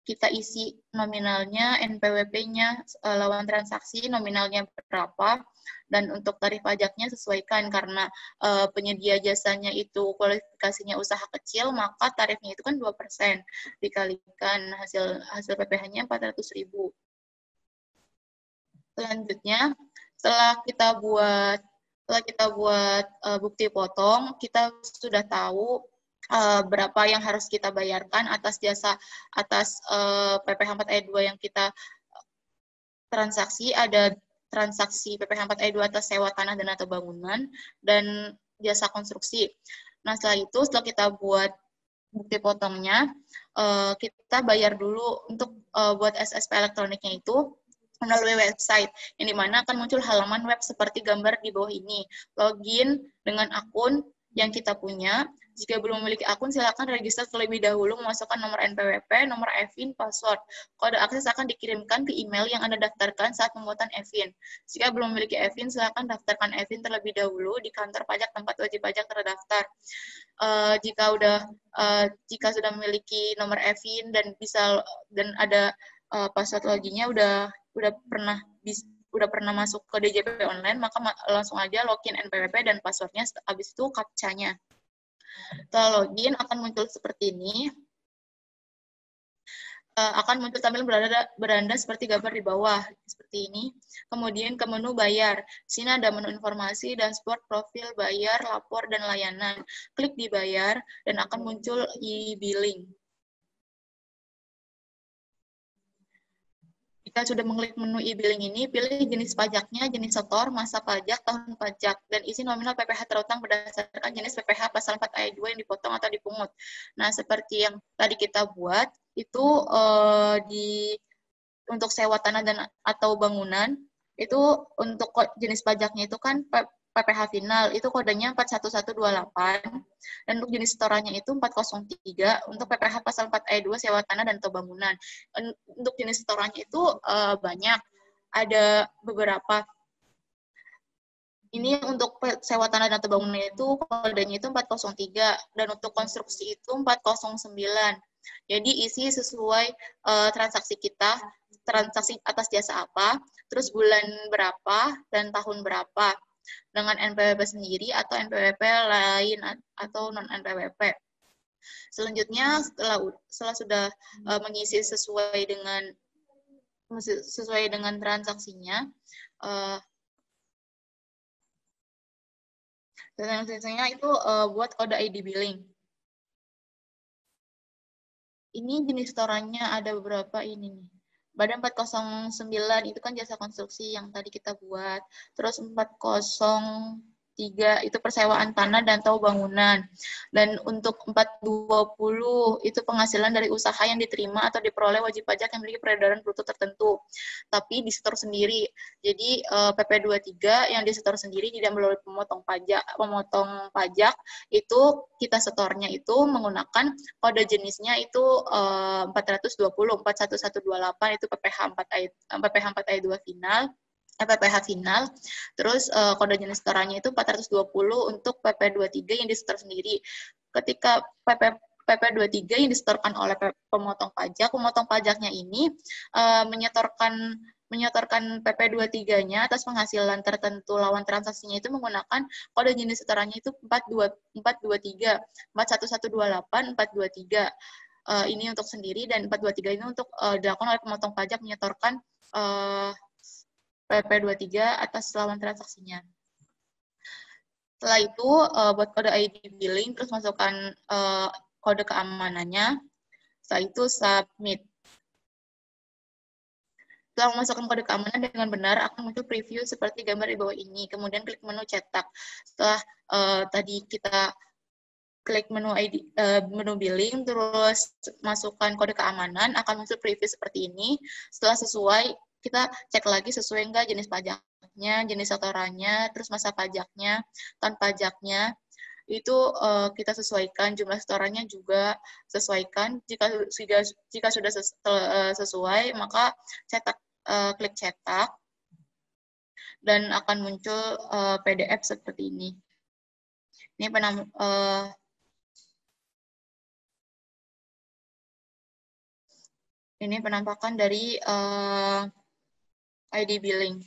kita isi nominalnya, NPWP-nya, lawan transaksi, nominalnya berapa, dan untuk tarif pajaknya sesuaikan, karena penyedia jasanya itu kualifikasinya usaha kecil, maka tarifnya itu kan 2%, dikalikan hasil PPh-nya 400.000. Selanjutnya, setelah kita buat bukti potong, kita sudah tahu berapa yang harus kita bayarkan atas PPh 4 ayat 2 yang kita transaksi. Ada transaksi PPh 4 ayat 2 atas sewa tanah dan atau bangunan dan jasa konstruksi. Nah, setelah kita buat bukti potongnya, kita bayar dulu untuk buat SSP elektroniknya itu melalui website, yang dimana akan muncul halaman web seperti gambar di bawah ini. Login dengan akun yang kita punya. Jika belum memiliki akun, silakan register terlebih dahulu, memasukkan nomor NPWP, nomor EVIN, password. Kode akses akan dikirimkan ke email yang Anda daftarkan saat pembuatan EVIN. Jika belum memiliki EVIN, silakan daftarkan EVIN terlebih dahulu di kantor pajak tempat wajib pajak terdaftar. Jika sudah memiliki nomor EVIN dan ada password loginnya udah pernah masuk ke DJP online, maka langsung aja login NPWP dan passwordnya, habis itu captcha-nya. Setelah login akan muncul seperti ini. Akan muncul tampilan beranda seperti gambar di bawah, seperti ini. Kemudian ke menu bayar. Di sini ada menu informasi, dashboard, profil, bayar, lapor, dan layanan. Klik di bayar dan akan muncul e-billing. Jika sudah mengklik menu e-billing ini, pilih jenis pajaknya, jenis setor, masa pajak, tahun pajak, dan isi nominal PPh terutang berdasarkan jenis PPh pasal 4 ayat 2 yang dipotong atau dipungut. Nah, seperti yang tadi kita buat, itu untuk sewa tanah dan atau bangunan, itu untuk jenis pajaknya itu kan PPH final itu kodenya 41128 dan untuk jenis setorannya itu 403 untuk PPH pasal 4 ayat 2 sewa tanah dan atau bangunan. Untuk jenis setorannya itu banyak, ada beberapa. Ini untuk sewa tanah dan atau bangunan itu kodenya itu 403 dan untuk konstruksi itu 409. Jadi isi sesuai transaksi kita, transaksi atas jasa apa, terus bulan berapa dan tahun berapa, dengan NPWP sendiri atau NPWP lain atau non NPWP. Selanjutnya setelah sudah mengisi sesuai dengan transaksinya, transaksinya itu buat kode ID billing. Ini jenis setorannya ada beberapa ini nih. Pada 409 itu kan jasa konstruksi yang tadi kita buat. Terus 403 itu persewaan tanah dan atau bangunan. Dan untuk 420 itu penghasilan dari usaha yang diterima atau diperoleh wajib pajak yang memiliki peredaran bruto tertentu. Tapi disetor sendiri. Jadi PP23 yang disetor sendiri tidak melalui pemotong pajak itu kita setornya itu menggunakan kode jenisnya itu 420 41128 itu PPH 4 ayat 2 final. PPH final, terus kode jenis setorannya itu 420 untuk PP23 yang disetor sendiri. Ketika PP23 yang disetorkan oleh pemotong pajaknya ini menyetorkan PP23-nya atas penghasilan tertentu lawan transaksinya itu menggunakan kode jenis setorannya itu 423, 41128, 423. Ini untuk sendiri dan 423 ini untuk dilakukan oleh pemotong pajak menyetorkan PP23 atas lawan transaksinya. Setelah itu, buat kode ID billing, terus masukkan kode keamanannya. Setelah itu, submit. Setelah memasukkan kode keamanan dengan benar, akan muncul preview seperti gambar di bawah ini. Kemudian klik menu cetak. Setelah tadi kita klik menu ID, menu billing, terus masukkan kode keamanan, akan muncul preview seperti ini. Setelah sesuai, kita cek lagi sesuai enggak jenis pajaknya, jenis setorannya, terus masa pajaknya, tahun pajaknya, itu kita sesuaikan, jumlah setorannya juga sesuaikan. Jika sudah sesuai, maka klik cetak, dan akan muncul PDF seperti ini. Ini penampakan dari ID billing.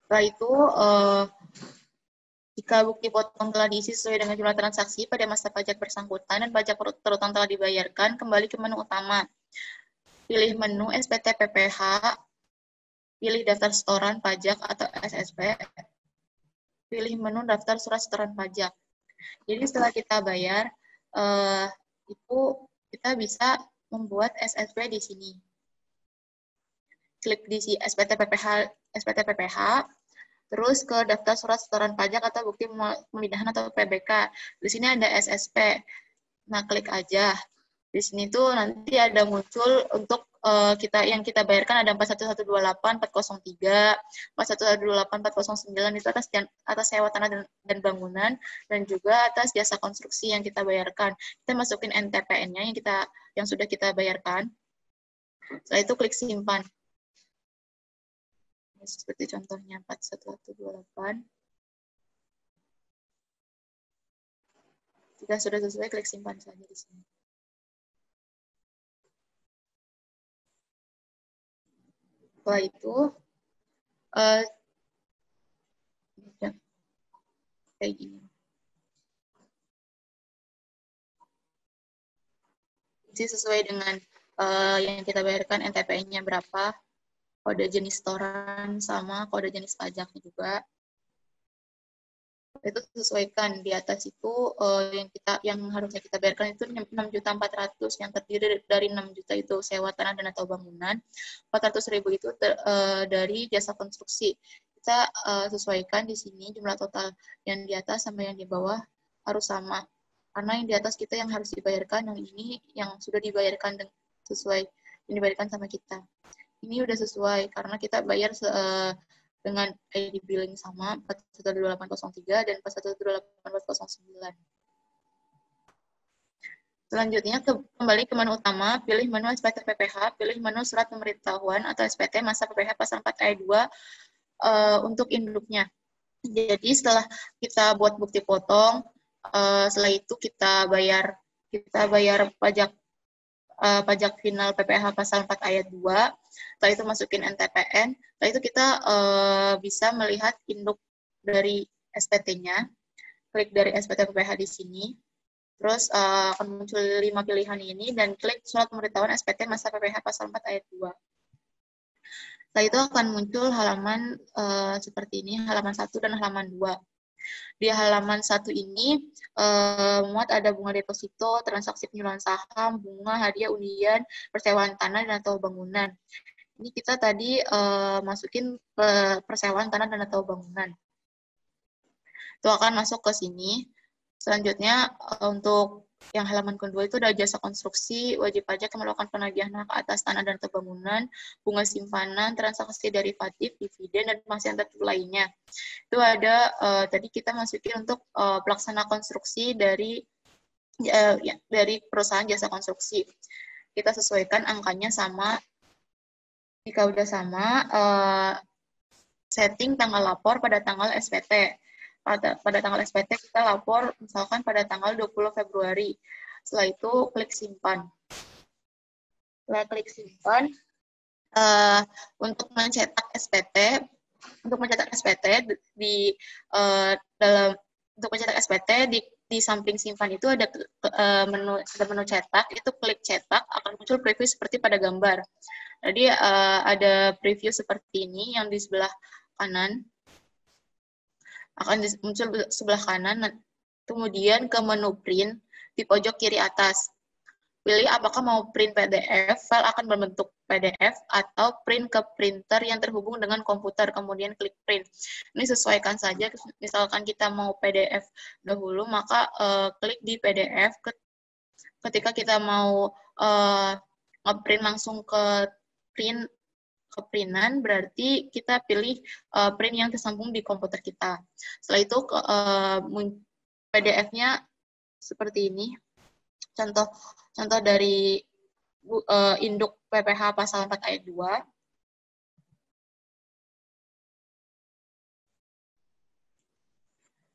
Setelah itu, jika bukti potong telah diisi sesuai dengan jumlah transaksi pada masa pajak bersangkutan dan pajak terutang telah dibayarkan, kembali ke menu utama. Pilih menu SPT PPH, pilih daftar setoran pajak atau SSP, pilih menu daftar surat setoran pajak. Jadi setelah kita bayar, itu kita bisa membuat SSP di sini. Klik di SPT PPH, terus ke daftar surat setoran pajak atau bukti pemindahan atau PBK. Di sini ada SSP. Nah, klik aja. Di sini tuh nanti ada muncul untuk yang kita bayarkan ada 41128, 403, 41128, 409 itu atas sewa tanah dan bangunan, dan juga atas jasa konstruksi yang kita bayarkan. Kita masukin NTPN-nya yang sudah kita bayarkan. Setelah itu klik simpan. Seperti contohnya 41128. Jika sudah sesuai, klik simpan saja di sini. Setelah itu, kayak gini. Jadi sesuai dengan yang kita bayarkan, NTPN-nya berapa, kode jenis setoran, sama kode jenis pajaknya juga. Itu sesuaikan. Di atas itu yang harusnya kita bayarkan itu 6.400.000 yang terdiri dari 6 juta itu sewa tanah dan atau bangunan, 400.000 itu dari jasa konstruksi. Kita sesuaikan di sini jumlah total yang di atas sama yang di bawah harus sama, karena yang di atas kita yang harus dibayarkan, yang ini yang sudah dibayarkan sesuai yang dibayarkan sama kita. Ini udah sesuai karena kita bayar dengan ID billing sama 412803 dan 412809. Selanjutnya, kembali ke menu utama, pilih menu SPT PPH, pilih menu surat pemberitahuan atau SPT masa PPH pasal 4 ayat 2 untuk induknya. Jadi setelah kita buat bukti potong, setelah itu kita bayar pajak final PPH pasal 4 ayat 2, setelah itu masukin NTPN, setelah itu kita bisa melihat induk dari SPT-nya, klik dari SPT PPH di sini. Terus akan muncul 5 pilihan ini dan klik surat pemberitahuan SPT masa PPH pasal 4 ayat 2. Setelah itu akan muncul halaman seperti ini, halaman 1 dan halaman 2. Di halaman 1 ini muat ada bunga deposito, transaksi penyuluhan saham, bunga, hadiah, undian, persewaan tanah dan atau bangunan. Ini kita tadi masukin persewaan tanah dan atau bangunan. Itu akan masuk ke sini. Selanjutnya, untuk yang halaman kedua itu ada jasa konstruksi, wajib pajak yang melakukan penagihan hak atas tanah dan atau bangunan, bunga simpanan, transaksi derivatif, dividen, dan masih yang tertentu lainnya. Itu ada, tadi kita masukin untuk pelaksana konstruksi dari perusahaan jasa konstruksi. Kita sesuaikan angkanya sama, jika udah sama, setting tanggal lapor pada tanggal SPT. Pada tanggal SPT kita lapor misalkan pada tanggal 20 Februari. Setelah itu klik simpan. Setelah klik simpan, untuk mencetak SPT di samping simpan itu ada menu cetak, itu klik cetak akan muncul preview seperti pada gambar. Jadi ada preview seperti ini yang di sebelah kanan. Akan muncul sebelah kanan, kemudian ke menu print di pojok kiri atas. Pilih apakah mau print PDF, file akan berbentuk PDF, atau print ke printer yang terhubung dengan komputer, kemudian klik print. Ini sesuaikan saja, misalkan kita mau PDF dahulu, maka klik di PDF. Ketika kita mau nge-print langsung ke printan, berarti kita pilih print yang tersambung di komputer kita. Setelah itu PDF-nya seperti ini. Contoh dari induk PPH pasal 4 ayat 2.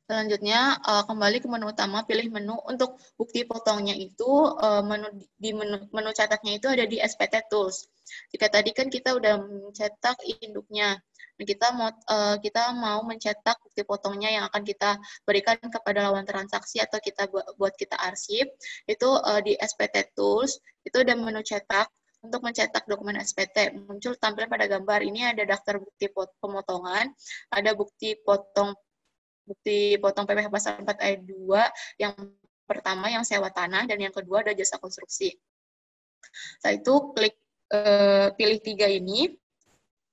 Selanjutnya, kembali ke menu utama, pilih menu. Untuk bukti potongnya itu, menu cetaknya itu ada di SPT Tools. Jika tadi kan kita udah mencetak induknya, kita mau mencetak bukti potongnya yang akan kita berikan kepada lawan transaksi atau kita buat kita arsip, itu di SPT Tools, itu ada menu cetak. Untuk mencetak dokumen SPT, muncul tampilan pada gambar. Ini ada daftar bukti pemotongan, ada bukti potong PPH pasal 4 ayat 2, yang pertama yang sewa tanah, dan yang kedua ada jasa konstruksi. Setelah itu klik pilih 3 ini,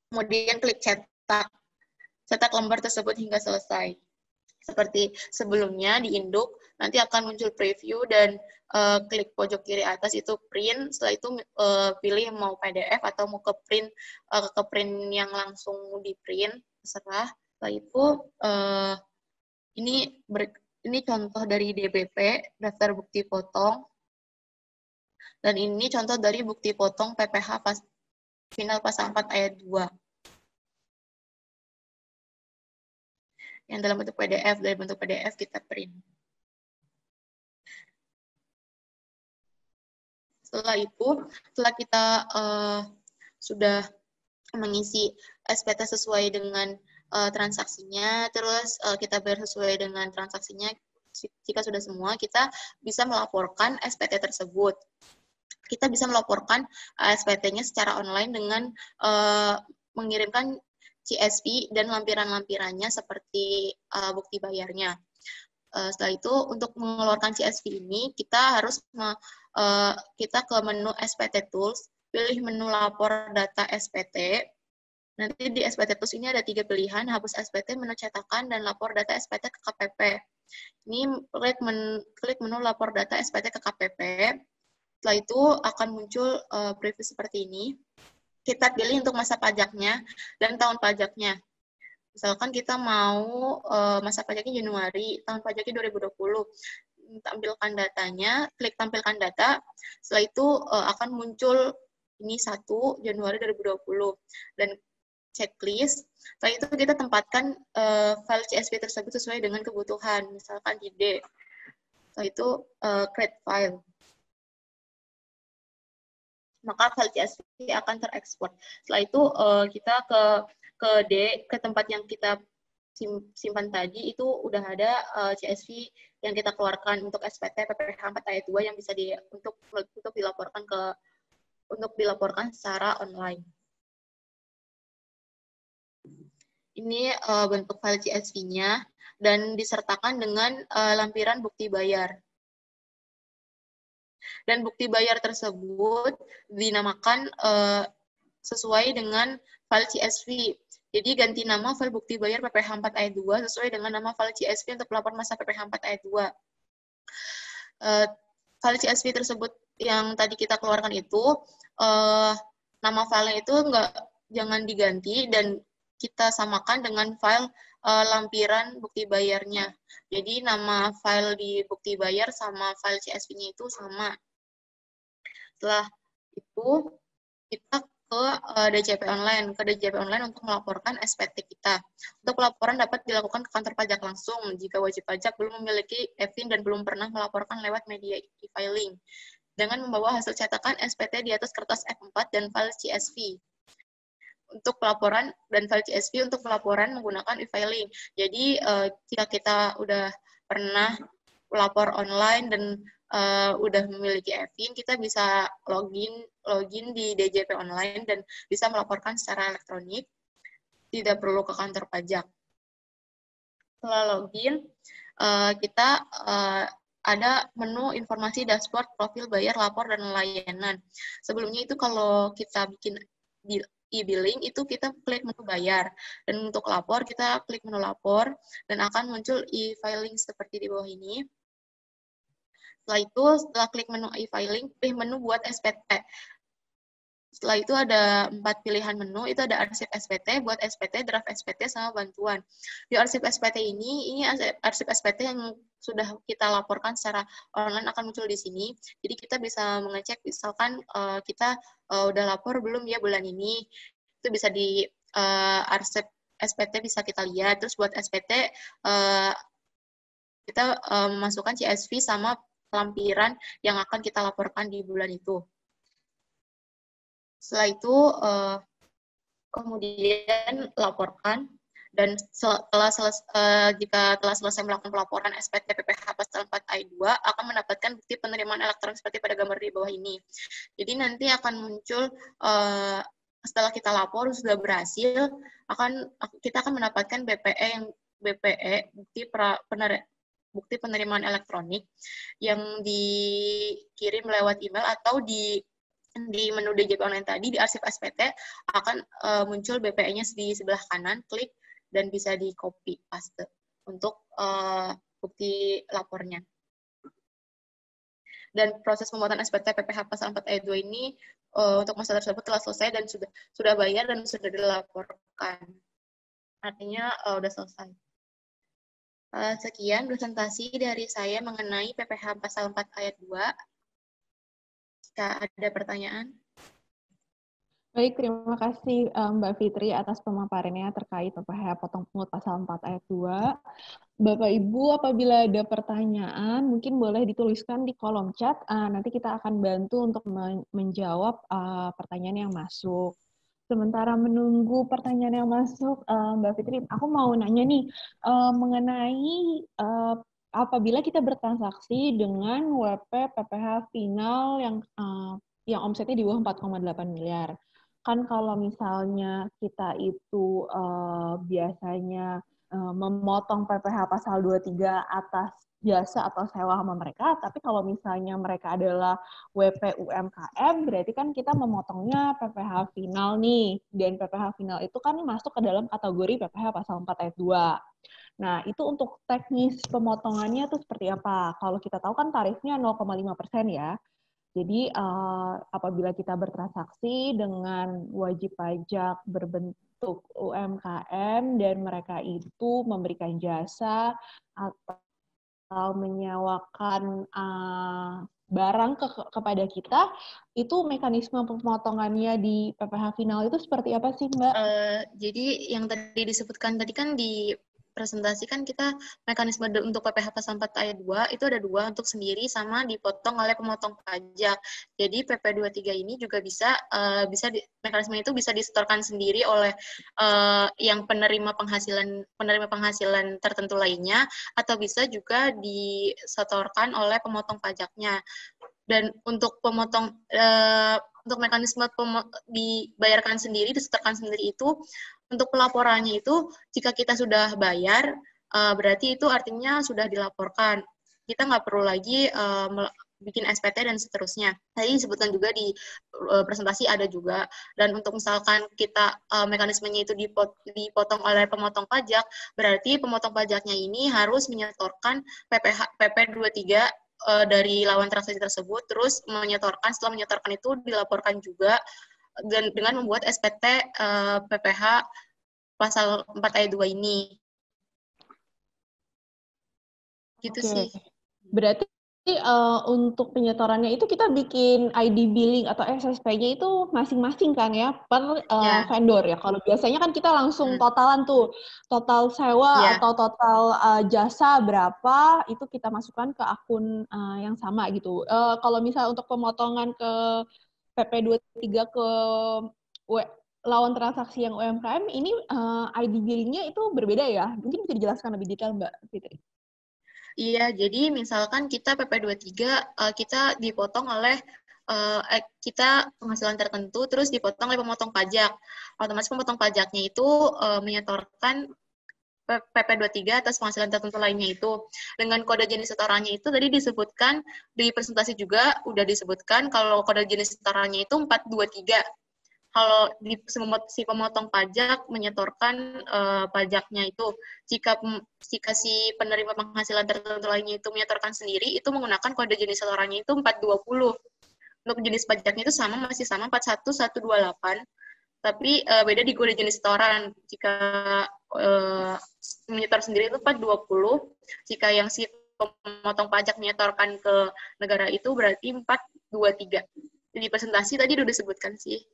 kemudian klik cetak lembar tersebut hingga selesai. Seperti sebelumnya di induk, nanti akan muncul preview dan klik pojok kiri atas itu print, setelah itu pilih mau PDF atau mau ke print yang langsung di print, terserah. Setelah itu ini contoh dari DBP, daftar bukti potong, dan ini contoh dari bukti potong PPH final pasal 4 ayat 2. Yang dalam bentuk PDF, dari bentuk PDF kita print. Setelah itu, setelah kita sudah mengisi SPT sesuai dengan transaksinya, terus kita bayar sesuai dengan transaksinya, jika sudah semua, kita bisa melaporkan SPT tersebut. Kita bisa melaporkan SPT-nya secara online dengan mengirimkan CSV dan lampiran-lampirannya seperti bukti bayarnya. Setelah itu, untuk mengeluarkan CSV ini, kita harus kita ke menu SPT Tools, pilih menu lapor data SPT. Nanti di SPT Tools ini ada 3 pilihan, hapus SPT, menu cetakan, dan lapor data SPT ke KPP. Ini klik menu lapor data SPT ke KPP. Setelah itu akan muncul preview seperti ini. Kita pilih untuk masa pajaknya dan tahun pajaknya. Misalkan kita mau masa pajaknya Januari, tahun pajaknya 2020, tampilkan datanya, klik tampilkan data, setelah itu akan muncul ini 1 Januari 2020, dan checklist. Setelah itu kita tempatkan file CSV tersebut sesuai dengan kebutuhan, misalkan di D. Setelah itu create file. Maka file CSV akan terekspor. Setelah itu kita ke D, ke tempat yang kita simpan tadi, itu udah ada CSV yang kita keluarkan untuk SPT PPH 4 ayat 2 yang bisa untuk dilaporkan secara online. Ini bentuk file CSV-nya dan disertakan dengan lampiran bukti bayar. Dan bukti bayar tersebut dinamakan sesuai dengan file CSV. Jadi ganti nama file bukti bayar PPH 4 ayat 2 sesuai dengan nama file CSV untuk pelapor masa PPH 4 ayat 2. File CSV tersebut yang tadi kita keluarkan itu, nama filenya itu jangan diganti dan kita samakan dengan file lampiran bukti bayarnya. Jadi nama file di bukti bayar sama file CSV-nya itu sama. Setelah itu kita ke DJP Online, untuk melaporkan SPT kita. Untuk pelaporan dapat dilakukan ke kantor pajak langsung jika wajib pajak belum memiliki e-fin dan belum pernah melaporkan lewat media e-filing, dengan membawa hasil cetakan SPT di atas kertas F4 dan file CSV. Untuk pelaporan dan file CSV untuk pelaporan menggunakan e-filing. Jadi jika kita udah pernah melapor online dan udah memiliki e-fin, kita bisa login di DJP Online dan bisa melaporkan secara elektronik, tidak perlu ke kantor pajak. Setelah login, kita ada menu informasi dashboard, profil bayar, lapor, dan layanan. Sebelumnya itu kalau kita bikin e-billing, itu kita klik menu bayar. Dan untuk lapor, kita klik menu lapor, dan akan muncul e-filing seperti di bawah ini. Setelah itu, setelah klik menu e-filing, pilih menu buat SPT. Setelah itu ada 4 pilihan menu, itu ada arsip SPT, buat SPT, draft SPT, sama bantuan. Di arsip SPT ini arsip SPT yang sudah kita laporkan secara online akan muncul di sini. Jadi kita bisa mengecek, misalkan kita udah lapor belum ya bulan ini, itu bisa di arsip SPT bisa kita lihat. Terus buat SPT, kita memasukkan CSV sama lampiran yang akan kita laporkan di bulan itu. Setelah itu, kemudian laporkan, dan jika telah selesai melakukan pelaporan SPT PPH Pasal 4 ayat 2, akan mendapatkan bukti penerimaan elektronik seperti pada gambar di bawah ini. Jadi nanti akan muncul, setelah kita lapor sudah berhasil, kita akan mendapatkan BPE, bukti penerimaan elektronik yang dikirim lewat email atau di menu DJP Online tadi, di arsip SPT, akan muncul BPE-nya di sebelah kanan, klik, dan bisa di copy paste untuk bukti lapornya. Dan proses pembuatan SPT PPH Pasal 4 ayat 2 ini untuk masa tersebut telah selesai dan sudah bayar dan sudah dilaporkan. Artinya sudah selesai. Sekian presentasi dari saya mengenai PPH Pasal 4 ayat 2. Jika ada pertanyaan. Baik, terima kasih Mbak Fitri atas pemaparannya terkait PPH potong pungut Pasal 4 ayat 2. Bapak Ibu, apabila ada pertanyaan, mungkin boleh dituliskan di kolom chat. Nanti kita akan bantu untuk menjawab pertanyaan yang masuk. Sementara menunggu pertanyaan yang masuk, Mbak Fitri, aku mau nanya nih, mengenai apabila kita bertransaksi dengan WP PPH final yang omsetnya di bawah 4,8 miliar. Kan kalau misalnya kita itu biasanya memotong PPH pasal 23 atas jasa atau sewa sama mereka, tapi kalau misalnya mereka adalah WP UMKM, berarti kan kita memotongnya PPH final nih, dan PPH final itu kan masuk ke dalam kategori PPH pasal 4 ayat 2. Nah, itu untuk teknis pemotongannya tuh seperti apa? Kalau kita tahu kan tarifnya 0,5% ya. Jadi apabila kita bertransaksi dengan wajib pajak untuk UMKM dan mereka itu memberikan jasa atau menyewakan barang kepada kita, itu mekanisme pemotongannya di PPh final itu seperti apa sih, Mbak? Jadi yang tadi disebutkan tadi kan di presentasi kan kita mekanisme untuk PPh pasal 4 ayat 2 itu ada 2 untuk sendiri sama dipotong oleh pemotong pajak. Jadi PP 23 ini juga bisa mekanisme itu bisa disetorkan sendiri oleh yang penerima penghasilan tertentu lainnya, atau bisa juga disetorkan oleh pemotong pajaknya. Dan untuk untuk mekanisme dibayarkan sendiri, disetorkan sendiri itu, untuk pelaporannya itu, jika kita sudah bayar, berarti itu artinya sudah dilaporkan. Kita nggak perlu lagi bikin SPT dan seterusnya. Tadi disebutkan juga di presentasi ada juga. Dan untuk misalkan kita mekanismenya itu dipotong oleh pemotong pajak, berarti pemotong pajaknya ini harus menyetorkan PP 23 dari lawan transaksi tersebut, terus setelah menyetorkan itu dilaporkan juga dan dengan membuat SPT PPh pasal 4 ayat 2 ini. Gitu sih. Berarti untuk penyetorannya itu kita bikin ID billing atau SSP-nya itu masing-masing kan ya, per vendor ya. Kalau biasanya kan kita langsung totalan tuh, total sewa atau total jasa berapa, itu kita masukkan ke akun yang sama gitu. Kalau misalnya untuk pemotongan ke PP 23 ke lawan transaksi yang UMKM, ini ID billing-nya itu berbeda ya? Mungkin bisa dijelaskan lebih detail, Mbak Fitri. Iya, jadi misalkan kita PP 23, kita dipotong oleh kita penghasilan tertentu, terus dipotong oleh pemotong pajak. Otomatis pemotong pajaknya itu menyetorkan PP 23 atas penghasilan tertentu lainnya itu. Dengan kode jenis setorannya itu tadi disebutkan, di presentasi juga udah disebutkan kalau kode jenis setorannya itu 423. Kalau si pemotong pajak menyetorkan pajaknya itu, jika si penerima penghasilan tertentu lainnya itu menyetorkan sendiri, itu menggunakan kode jenis setorannya itu 420. Untuk jenis pajaknya itu masih sama 41128, tapi beda di kode jenis setoran. Jika menyetor sendiri itu 420, jika yang si pemotong pajak menyetorkan ke negara itu berarti 423. Di presentasi tadi udah disebutkan sih.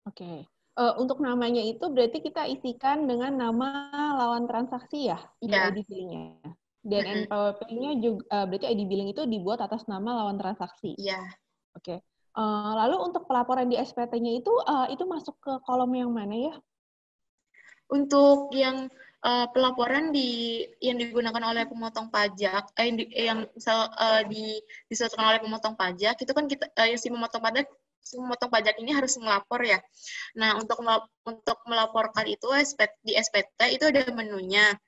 Oke. Untuk namanya itu berarti kita isikan dengan nama lawan transaksi ya di ID billing-nya. Dan NPWP-nya juga berarti ID billing itu dibuat atas nama lawan transaksi. Iya. Oke. Lalu untuk pelaporan di SPT-nya itu masuk ke kolom yang mana ya? Untuk yang pelaporan yang digunakan oleh pemotong pajak, yang misal disesuaikan oleh pemotong pajak, itu kan kita si pemotong pajak ini harus melapor ya. Nah, untuk melaporkan itu di SPT itu ada menunya.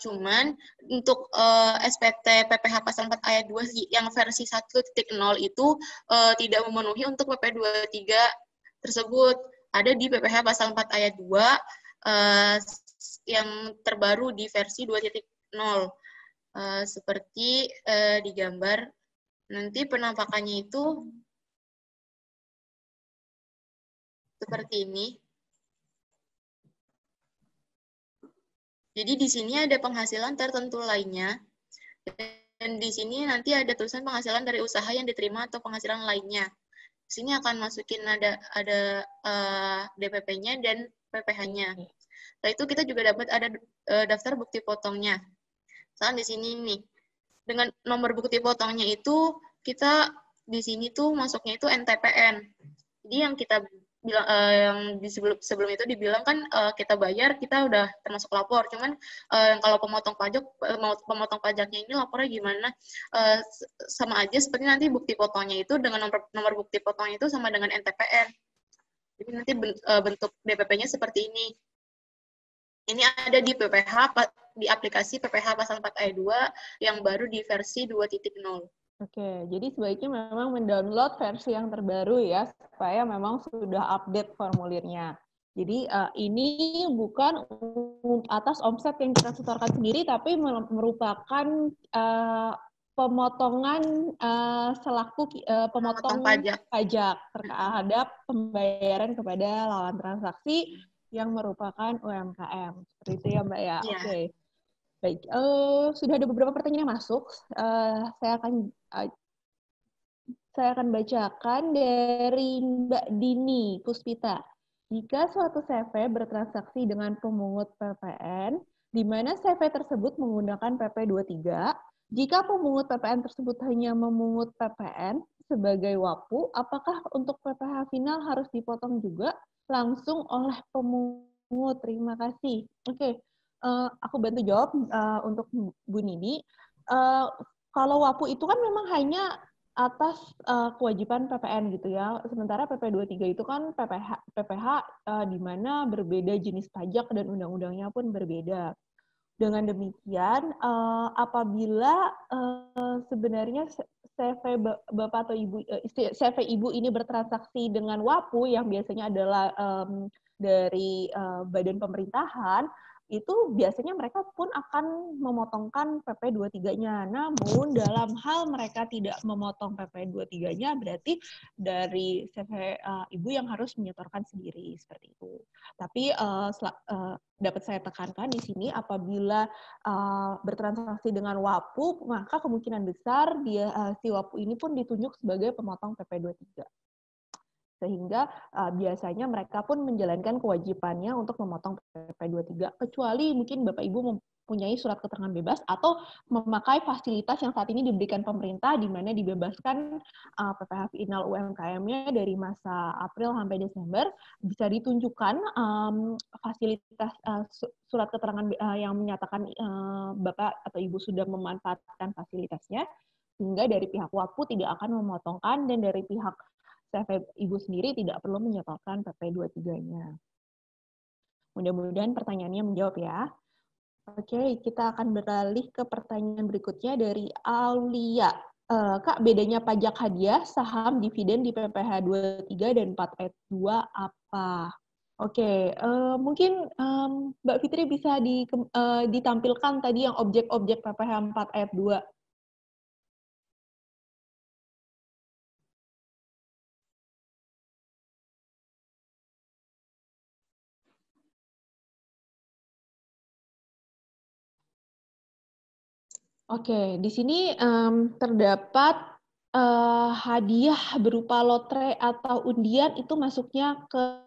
Cuman untuk SPT PPh pasal 4 ayat 2 yang versi 1.0 itu tidak memenuhi untuk PP 23 tersebut. Ada di PPh pasal 4 ayat 2 yang terbaru di versi 2.0. Seperti digambar nanti penampakannya itu seperti ini. Jadi di sini ada penghasilan tertentu lainnya, dan di sini nanti ada tulisan penghasilan dari usaha yang diterima atau penghasilan lainnya. Di sini akan masukin ada DPP-nya dan PPh-nya. Setelah itu kita juga dapat ada daftar bukti potongnya. Misalnya di sini nih, dengan nomor bukti potongnya itu kita di sini tuh masuknya itu NTPN. Jadi yang kita bilang yang sebelum itu dibilang kan kita bayar kita udah termasuk lapor, cuman kalau pemotong pajaknya ini lapornya gimana, sama aja seperti nanti bukti potongnya itu dengan nomor bukti potongnya itu sama dengan NTPN. Jadi nanti bentuk DPP-nya seperti ini. Ini ada di di aplikasi PPh pasal 4 ayat 2 yang baru di versi 2.0. Oke, jadi sebaiknya memang mendownload versi yang terbaru ya, supaya memang sudah update formulirnya. Jadi ini bukan atas omset yang kita setorkan sendiri, tapi merupakan pemotongan selaku pemotong pajak terhadap pembayaran kepada lawan transaksi yang merupakan UMKM. Seperti itu ya, Mbak ya. Iya. Oke. Baik, sudah ada beberapa pertanyaan yang masuk. Saya akan bacakan dari Mbak Dini Puspita. Jika suatu CV bertransaksi dengan pemungut PPN, di mana CV tersebut menggunakan PP23, jika pemungut PPN tersebut hanya memungut PPN sebagai WAPU, apakah untuk PPh final harus dipotong juga langsung oleh pemungut? Terima kasih. Oke, aku bantu jawab untuk Bu Nini. Kalau WAPU itu kan memang hanya atas kewajiban PPN gitu ya. Sementara PP23 itu kan PPh di mana berbeda jenis pajak dan undang-undangnya pun berbeda. Dengan demikian, apabila sebenarnya CV Bapak atau Ibu, CV Ibu ini bertransaksi dengan WAPU yang biasanya adalah dari badan pemerintahan, itu biasanya mereka pun akan memotongkan PP23-nya. Namun dalam hal mereka tidak memotong PP23-nya, berarti dari CV Ibu yang harus menyetorkan sendiri, seperti itu. Tapi dapat saya tekankan di sini, apabila bertransaksi dengan WAPU, maka kemungkinan besar si WAPU ini pun ditunjuk sebagai pemotong PP23. Sehingga biasanya mereka pun menjalankan kewajibannya untuk memotong PP23, kecuali mungkin Bapak Ibu mempunyai surat keterangan bebas atau memakai fasilitas yang saat ini diberikan pemerintah, di mana dibebaskan PPh final UMKM-nya dari masa April sampai Desember, bisa ditunjukkan fasilitas surat keterangan yang menyatakan Bapak atau Ibu sudah memanfaatkan fasilitasnya, sehingga dari pihak WAPU tidak akan memotongkan, dan dari pihak CV Ibu sendiri tidak perlu menyetorkan PP23-nya. Mudah-mudahan pertanyaannya menjawab ya. Oke, kita akan beralih ke pertanyaan berikutnya dari Aulia. Kak, bedanya pajak hadiah, saham, dividen di PPh 23 dan 4 ayat 2 apa? Oke, mungkin Mbak Fitri bisa ditampilkan tadi yang objek-objek PPh 4 ayat 2. Oke, di sini terdapat hadiah berupa lotre atau undian itu masuknya ke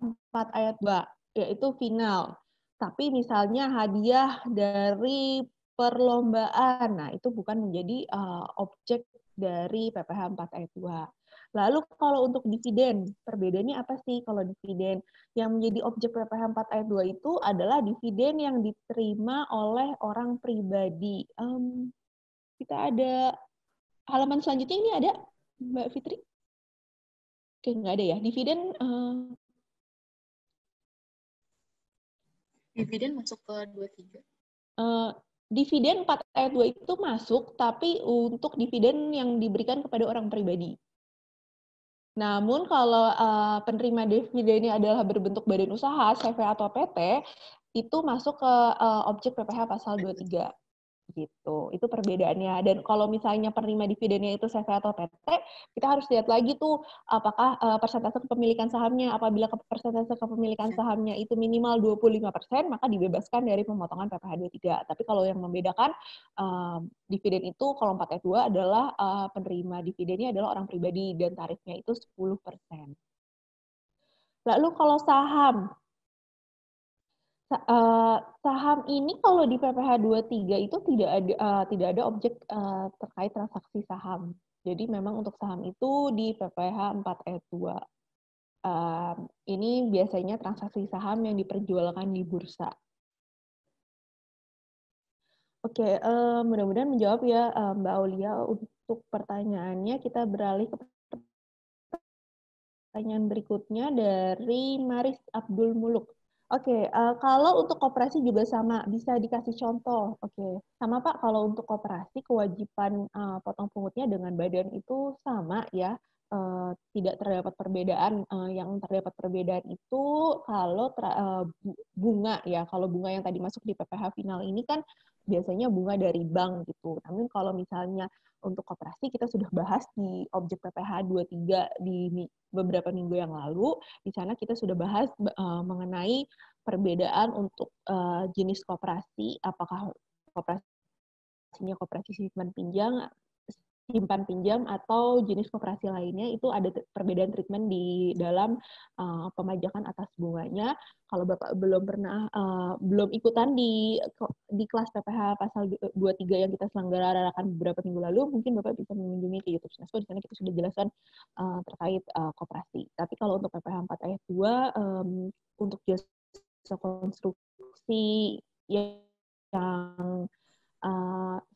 4 ayat 2, yaitu final. Tapi misalnya hadiah dari perlombaan, nah itu bukan menjadi objek dari PPh 4 ayat 2. Lalu kalau untuk dividen, perbedaannya apa sih kalau dividen? Yang menjadi objek PPh 4 ayat 2 itu adalah dividen yang diterima oleh orang pribadi. Kita ada halaman selanjutnya, ini ada Mbak Fitri? Oke, nggak ada ya. Dividen Dividen masuk ke 23. Dividen 4 ayat 2 itu masuk, tapi untuk dividen yang diberikan kepada orang pribadi. Namun kalau penerima dividennya adalah berbentuk badan usaha, CV atau PT, itu masuk ke objek PPh pasal 23. Gitu. Itu perbedaannya. Dan kalau misalnya penerima dividennya itu CV atau PT, kita harus lihat lagi tuh apakah persentase kepemilikan sahamnya. Apabila persentase kepemilikan sahamnya itu minimal 25%, maka dibebaskan dari pemotongan PPh 23. Tapi kalau yang membedakan dividen itu kalau 4 ayat 2 adalah penerima dividennya adalah orang pribadi dan tarifnya itu 10%. Lalu kalau saham, saham ini kalau di PPh 23 itu tidak ada objek terkait transaksi saham. Jadi memang untuk saham itu di PPh 4 ayat 2. Ini biasanya transaksi saham yang diperjualkan di bursa. Oke, mudah-mudahan menjawab ya Mbak Aulia untuk pertanyaannya. Kita beralih ke pertanyaan berikutnya dari Maris Abdul Muluk. Oke, kalau untuk koperasi juga sama, bisa dikasih contoh. Oke, sama Pak, kalau untuk koperasi kewajiban potong pungutnya dengan badan itu sama ya. tidak terdapat perbedaan. Yang terdapat perbedaan itu kalau bunga ya. Kalau bunga yang tadi masuk di PPh final ini kan biasanya bunga dari bank gitu. Namun kalau misalnya untuk koperasi kita sudah bahas di objek PPh 23 di beberapa minggu yang lalu. Di sana kita sudah bahas mengenai perbedaan untuk jenis koperasi, apakah koperasinya koperasi simpan pinjam atau jenis koperasi lainnya, itu ada perbedaan treatment di dalam pemajakan atas bunganya. Kalau Bapak belum ikutan di kelas PPh pasal 23 yang kita selenggarakan beberapa minggu lalu, mungkin Bapak bisa mengunjungi ke YouTube Smesco, di sana kita sudah jelaskan terkait koperasi. Tapi kalau untuk PPh 4 ayat 2 untuk jasa konstruksi yang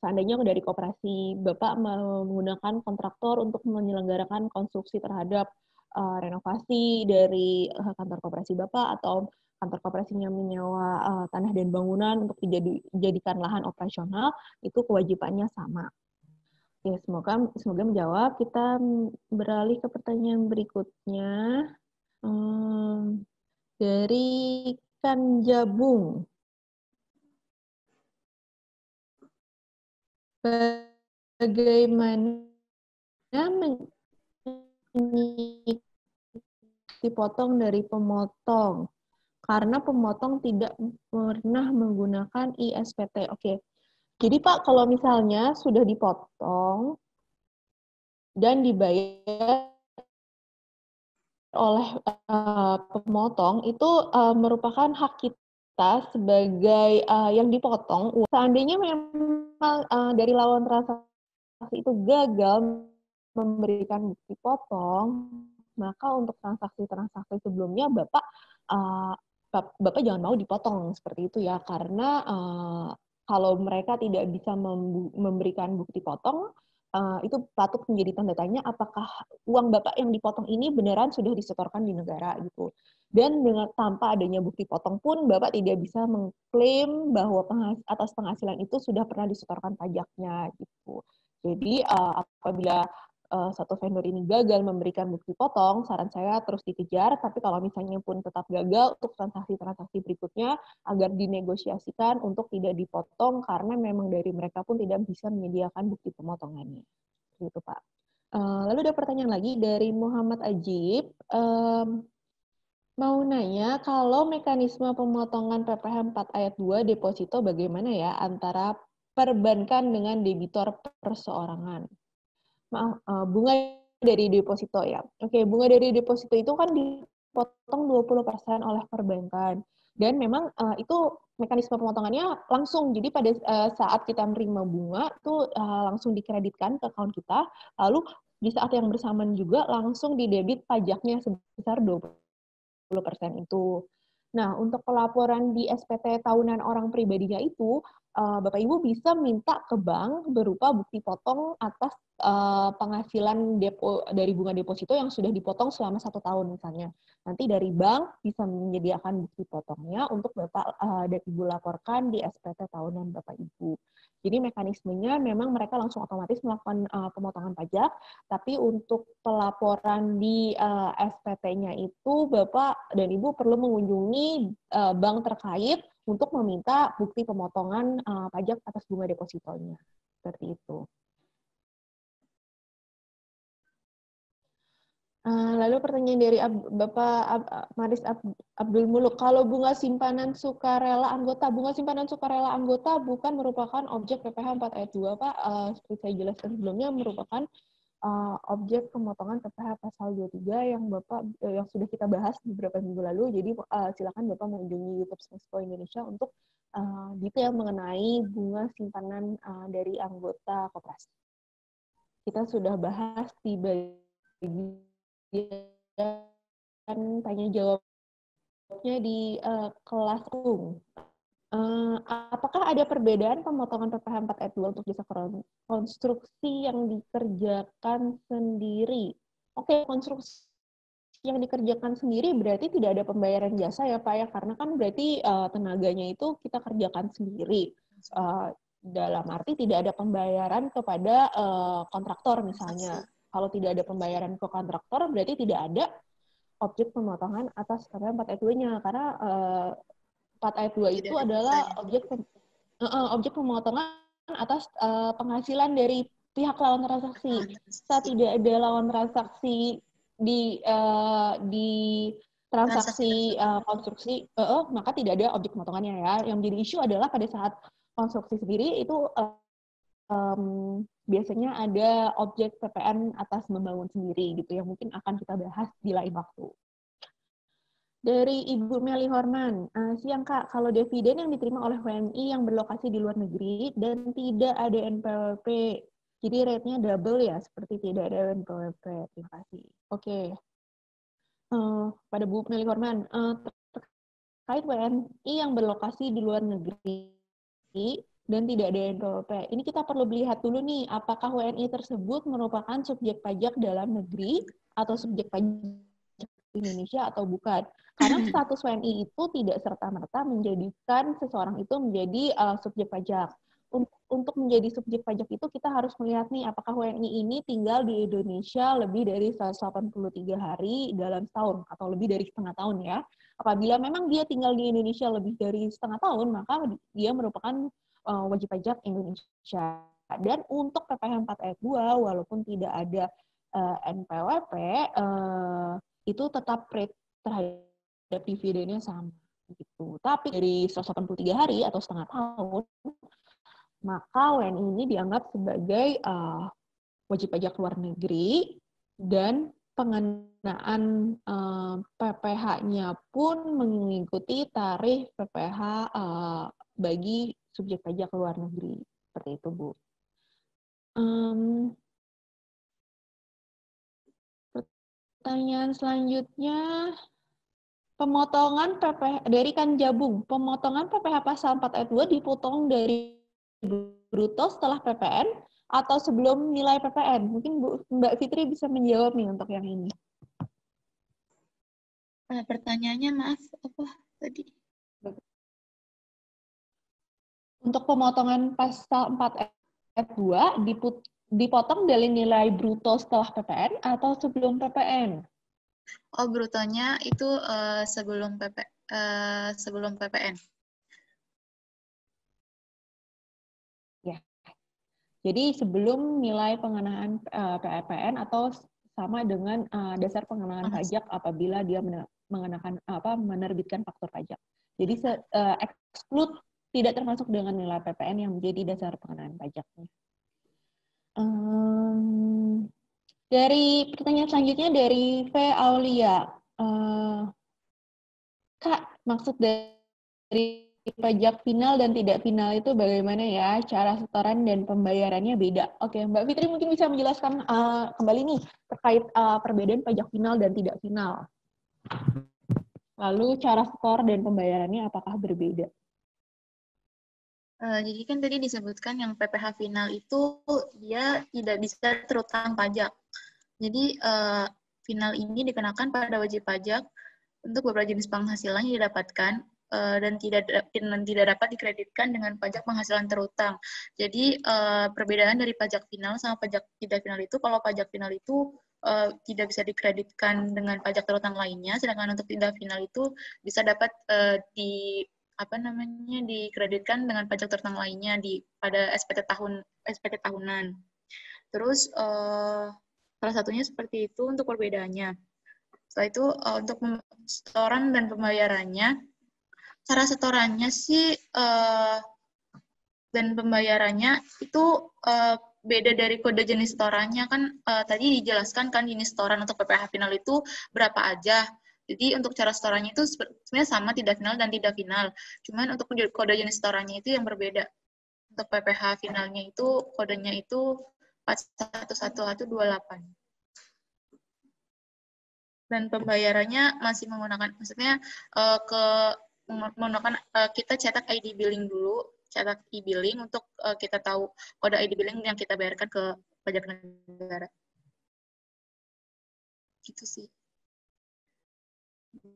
seandainya dari koperasi Bapak menggunakan kontraktor untuk menyelenggarakan konstruksi terhadap renovasi dari kantor koperasi Bapak, atau kantor koperasinya menyewa tanah dan bangunan untuk dijadikan lahan operasional, itu kewajibannya sama. Oke, semoga menjawab. Kita beralih ke pertanyaan berikutnya. Dari Kanjabung. Bagaimana dipotong dari pemotong? Karena pemotong tidak pernah menggunakan ISPT. Oke. Jadi Pak, kalau misalnya sudah dipotong dan dibayar oleh pemotong, itu merupakan hak kita sebagai yang dipotong. Seandainya memang dari lawan transaksi itu gagal memberikan bukti potong, maka untuk transaksi-transaksi sebelumnya Bapak jangan mau dipotong seperti itu ya, karena kalau mereka tidak bisa memberikan bukti potong, itu patut menjadi tanda tanya apakah uang Bapak yang dipotong ini beneran sudah disetorkan di negara gitu. Dan tanpa adanya bukti potong pun Bapak tidak bisa mengklaim bahwa atas penghasilan itu sudah pernah disetorkan pajaknya gitu. Jadi apabila satu vendor ini gagal memberikan bukti potong, saran saya terus dikejar, tapi kalau misalnya pun tetap gagal untuk transaksi-transaksi berikutnya, agar dinegosiasikan untuk tidak dipotong, karena memang dari mereka pun tidak bisa menyediakan bukti pemotongannya. Gitu, Pak. Lalu ada pertanyaan lagi dari Muhammad Ajib. Mau nanya, kalau mekanisme pemotongan PPh 4 ayat 2 deposito bagaimana ya antara perbankan dengan debitor perseorangan? Maaf, bunga dari deposito ya. Oke, bunga dari deposito itu kan dipotong 20% oleh perbankan. Dan memang itu mekanisme pemotongannya langsung. Jadi pada saat kita menerima bunga, itu langsung dikreditkan ke akun kita. Lalu di saat yang bersamaan juga langsung didebit pajaknya sebesar 20% itu. Nah, untuk pelaporan di SPT tahunan orang pribadinya itu, Bapak Ibu bisa minta ke bank berupa bukti potong atas penghasilan dari bunga deposito yang sudah dipotong selama 1 tahun misalnya. Nanti dari bank bisa menyediakan bukti potongnya untuk Bapak dan Ibu laporkan di SPT tahunan Bapak Ibu. Jadi mekanismenya memang mereka langsung otomatis melakukan pemotongan pajak, tapi untuk pelaporan di SPT-nya itu Bapak dan Ibu perlu mengunjungi bank terkait untuk meminta bukti pemotongan pajak atas bunga depositonya. Seperti itu. Lalu pertanyaan dari Bapak Maris Abdul Muluk, kalau bunga simpanan sukarela anggota bukan merupakan objek PPh 4 ayat 2, Pak. Seperti saya jelaskan sebelumnya, merupakan objek pemotongan PPh pasal 23 yang sudah kita bahas beberapa minggu lalu. Jadi silakan Bapak mengunjungi YouTube Smesco Indonesia untuk detail mengenai bunga simpanan dari anggota koperasi. Kita sudah bahas di bagian tanya jawabnya di kelas umum. Apakah ada perbedaan pemotongan PPh 4 ayat 2 untuk jasa konstruksi yang dikerjakan sendiri? Oke, konstruksi yang dikerjakan sendiri berarti tidak ada pembayaran jasa ya Pak ya, karena kan berarti tenaganya itu kita kerjakan sendiri. Dalam arti tidak ada pembayaran kepada kontraktor misalnya. Kalau tidak ada pembayaran ke kontraktor, berarti tidak ada objek pemotongan atas KPH 4 ayat 2-nya. Karena 4 ayat 2 itu adalah objek pemotongan atas penghasilan dari pihak lawan transaksi. Saat tidak ada lawan transaksi di transaksi konstruksi, maka tidak ada objek pemotongannya ya. Yang menjadi isu adalah pada saat konstruksi sendiri itu biasanya ada objek PPN atas membangun sendiri gitu yang mungkin akan kita bahas di lain waktu. Dari Ibu Meli Horman, siang Kak, kalau dividen yang diterima oleh WNI yang berlokasi di luar negeri dan tidak ada NPWP, jadi rate-nya double ya, seperti tidak ada NPWP. Terima kasih. Oke. Pada Bu Meli Horman, terkait WNI yang berlokasi di luar negeri dan tidak ada NPWP, ini kita perlu lihat dulu nih, apakah WNI tersebut merupakan subjek pajak dalam negeri atau subjek pajak Indonesia atau bukan. Karena status WNI itu tidak serta-merta menjadikan seseorang itu menjadi subjek pajak. Untuk menjadi subjek pajak itu kita harus melihat nih apakah WNI ini tinggal di Indonesia lebih dari 183 hari dalam setahun atau lebih dari setengah tahun ya. Apabila memang dia tinggal di Indonesia lebih dari setengah tahun, maka dia merupakan wajib pajak Indonesia. Dan untuk PPh 4 ayat 2, walaupun tidak ada NPWP, itu tetap rate terhadap dividennya sama. Gitu. Tapi dari 183 hari atau setengah tahun, maka WNI ini dianggap sebagai wajib pajak luar negeri dan pengenaan PPh-nya pun mengikuti tarif PPh bagi subjek pajak luar negeri. Seperti itu, Bu. Pertanyaan selanjutnya, pemotongan PPh dari Kan Jabung, pemotongan PPh pasal 4 ayat 2 dipotong dari bruto setelah PPN atau sebelum nilai PPN? Mungkin Mbak Fitri bisa menjawab nih untuk yang ini. Pertanyaannya maaf apa tadi? Untuk pemotongan pasal 4 ayat 2 dipotong dari nilai bruto setelah PPN atau sebelum PPN? Oh, brutonya itu sebelum PPN. Ya. Jadi sebelum nilai pengenaan PPN atau sama dengan dasar pengenaan pajak apabila dia mengenakan menerbitkan faktur pajak. Jadi exclude tidak termasuk dengan nilai PPN yang menjadi dasar pengenaan pajaknya. Dari pertanyaan selanjutnya dari V. Aulia. Kak, maksud dari pajak final dan tidak final itu bagaimana ya? Cara setoran dan pembayarannya beda. Oke, Mbak Fitri mungkin bisa menjelaskan kembali nih terkait perbedaan pajak final dan tidak final. Lalu cara setor dan pembayarannya apakah berbeda? Jadi kan tadi disebutkan yang PPh final itu dia tidak bisa terutang pajak. Jadi final ini dikenakan pada wajib pajak untuk beberapa jenis penghasilan yang didapatkan dan tidak dapat dikreditkan dengan pajak penghasilan terutang. Jadi perbedaan dari pajak final sama pajak tidak final itu, kalau pajak final itu tidak bisa dikreditkan dengan pajak terutang lainnya, sedangkan untuk tidak final itu bisa dapat dikreditkan dengan pajak terutang lainnya pada SPT tahunan. Terus salah satunya seperti itu untuk perbedaannya. Setelah itu untuk setoran dan pembayarannya, cara setorannya sih dan pembayarannya itu beda dari kode jenis setorannya kan tadi dijelaskan kan jenis setoran untuk PPh final itu berapa aja. Jadi untuk cara setorannya itu sebenarnya sama tidak final dan tidak final. Cuman untuk kode jenis setorannya itu yang berbeda. Untuk PPh finalnya itu kodenya itu 411128. Dan pembayarannya masih menggunakan, maksudnya menggunakan kita cetak ID billing dulu, cetak e-billing untuk kita tahu kode ID billing yang kita bayarkan ke pajak negara. Gitu sih.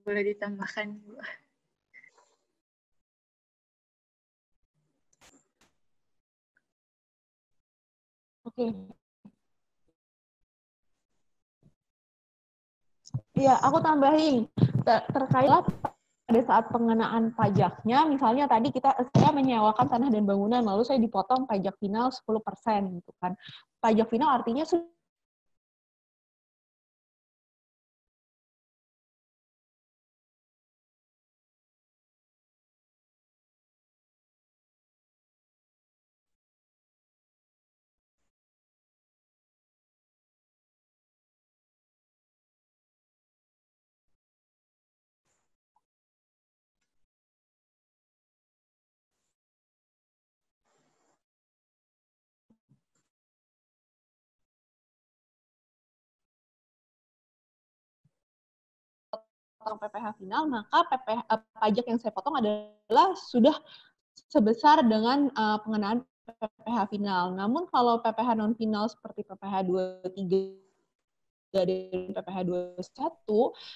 Boleh ditambahkan, Bu. Oke. Iya, aku tambahin terkait pada saat pengenaan pajaknya, misalnya tadi saya menyewakan tanah dan bangunan, lalu saya dipotong pajak final 10% gitu kan. Pajak final artinya PPh final, maka pajak yang saya potong adalah sudah sebesar dengan pengenaan PPh final. Namun kalau PPh non final seperti PPh 23 dan PPh 21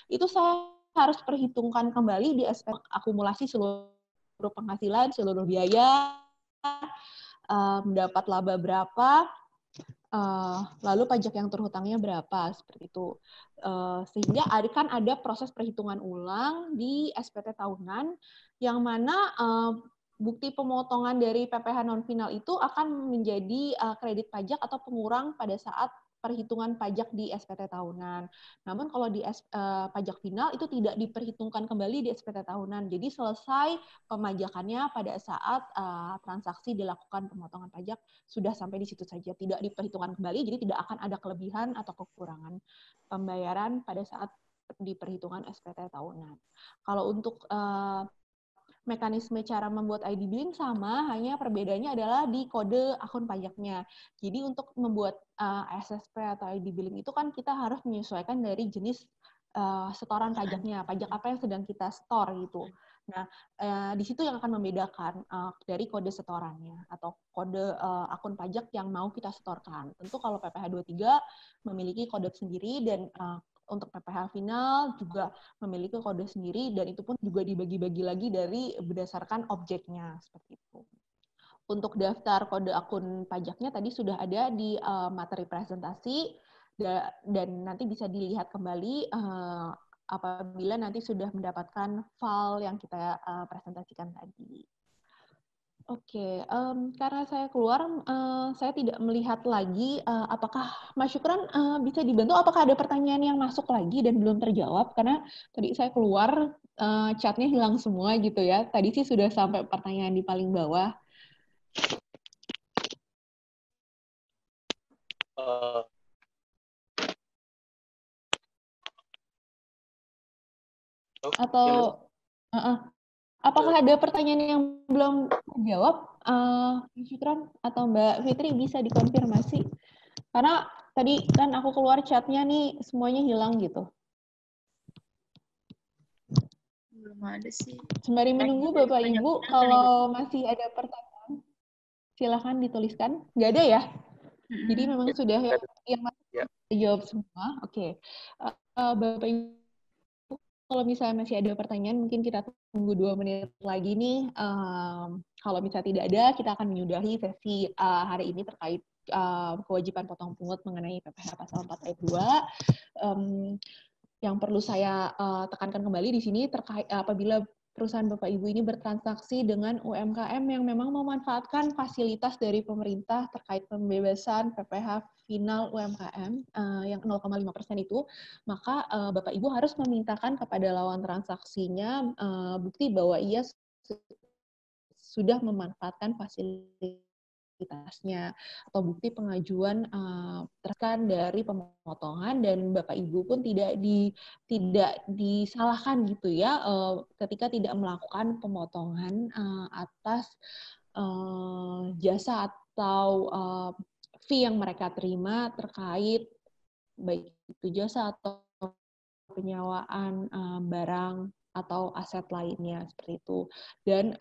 itu saya harus perhitungkan kembali di aspek akumulasi seluruh penghasilan, seluruh biaya, mendapat laba berapa, lalu pajak yang terhutangnya berapa, seperti itu. Sehingga kan ada proses perhitungan ulang di SPT tahunan, yang mana bukti pemotongan dari PPh non final itu akan menjadi kredit pajak atau pengurang pada saat perhitungan pajak di SPT tahunan. Namun kalau di pajak final itu tidak diperhitungkan kembali di SPT tahunan. Jadi selesai pemajakannya pada saat transaksi dilakukan pemotongan pajak sudah sampai di situ saja, tidak diperhitungkan kembali, jadi tidak akan ada kelebihan atau kekurangan pembayaran pada saat di perhitungan SPT tahunan. Kalau untuk mekanisme cara membuat ID billing sama, hanya perbedaannya adalah di kode akun pajaknya. Jadi untuk membuat SSP atau ID billing itu kan kita harus menyesuaikan dari jenis setoran pajaknya, pajak apa yang sedang kita store gitu. Nah, di situ yang akan membedakan dari kode setorannya atau kode akun pajak yang mau kita setorkan. Tentu kalau PPh 23 memiliki kode sendiri dan untuk PPh final juga memiliki kode sendiri dan itu pun juga dibagi-bagi lagi dari berdasarkan objeknya seperti itu. Untuk daftar kode akun pajaknya tadi sudah ada di materi presentasi dan nanti bisa dilihat kembali apabila nanti sudah mendapatkan file yang kita presentasikan tadi. Oke, karena saya keluar, saya tidak melihat lagi apakah Mas Syukran bisa dibantu, apakah ada pertanyaan yang masuk lagi dan belum terjawab, karena tadi saya keluar, chat-nya hilang semua gitu ya. Tadi sih sudah sampai pertanyaan di paling bawah. Atau apakah ada pertanyaan yang belum terjawab, Mas Syukran atau Mbak Fitri bisa dikonfirmasi? Karena tadi kan aku keluar chat-nya nih semuanya hilang gitu. Belum ada sih. Sembari menunggu Bapak Ibu, kalau masih ada pertanyaan, silakan dituliskan. Nggak ada ya? Jadi memang sudah yang masih dijawab semua. Oke. Bapak Ibu, kalau misalnya masih ada pertanyaan, mungkin kita tunggu 2 menit lagi nih. Kalau misalnya tidak ada, kita akan menyudahi sesi hari ini terkait kewajiban potong pungut mengenai PPh pasal 4 ayat 2. Yang perlu saya tekankan kembali di sini terkait apabila perusahaan Bapak Ibu ini bertransaksi dengan UMKM yang memang memanfaatkan fasilitas dari pemerintah terkait pembebasan PPh final UMKM yang 0,5% itu, maka Bapak Ibu harus memintakan kepada lawan transaksinya bukti bahwa ia sudah memanfaatkan fasilitasnya atau bukti pengajuan terkait dari pemotongan, dan Bapak Ibu pun tidak disalahkan gitu ya ketika tidak melakukan pemotongan atas jasa atau fee yang mereka terima terkait baik itu jasa atau penyewaan barang atau aset lainnya seperti itu. Dan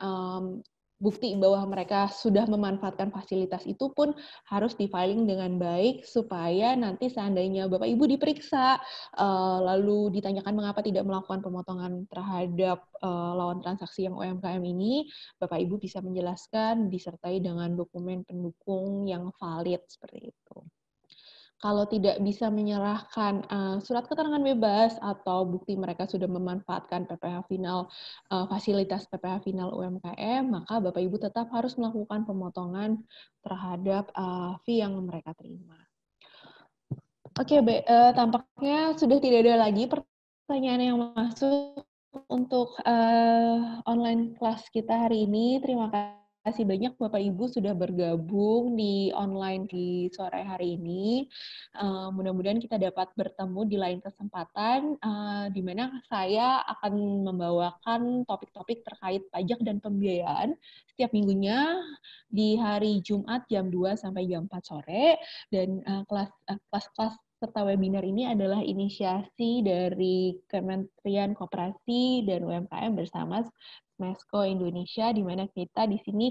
bukti bahwa mereka sudah memanfaatkan fasilitas itu pun harus di-filing dengan baik supaya nanti seandainya Bapak Ibu diperiksa lalu ditanyakan mengapa tidak melakukan pemotongan terhadap lawan transaksi yang UMKM ini, Bapak Ibu bisa menjelaskan disertai dengan dokumen pendukung yang valid seperti itu. kalau tidak bisa menyerahkan surat keterangan bebas atau bukti mereka sudah memanfaatkan PPh final, fasilitas PPh final UMKM, maka Bapak Ibu tetap harus melakukan pemotongan terhadap fee yang mereka terima. Oke, tampaknya sudah tidak ada lagi pertanyaan yang masuk untuk online kelas kita hari ini. Terima kasih banyak Bapak Ibu sudah bergabung di online di sore hari ini. Mudah-mudahan kita dapat bertemu di lain kesempatan, di mana saya akan membawakan topik-topik terkait pajak dan pembiayaan setiap minggunya di hari Jumat jam 2 sampai jam 4 sore. Dan kelas-kelas serta webinar ini adalah inisiasi dari Kementerian Koperasi dan UMKM bersama Smesco Indonesia, di mana kita di sini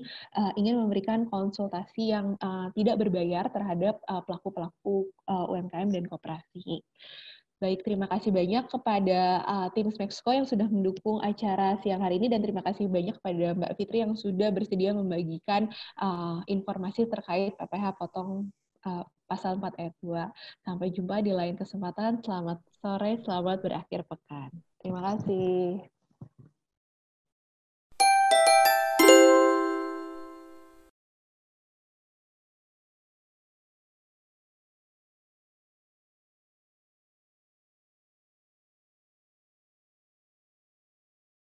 ingin memberikan konsultasi yang tidak berbayar terhadap pelaku-pelaku UMKM dan koperasi. Baik, terima kasih banyak kepada tim Smesco yang sudah mendukung acara siang hari ini, dan terima kasih banyak kepada Mbak Fitri yang sudah bersedia membagikan informasi terkait PPh potong pasal 4 ayat 2. Sampai jumpa di lain kesempatan. Selamat sore, selamat berakhir pekan. Terima kasih.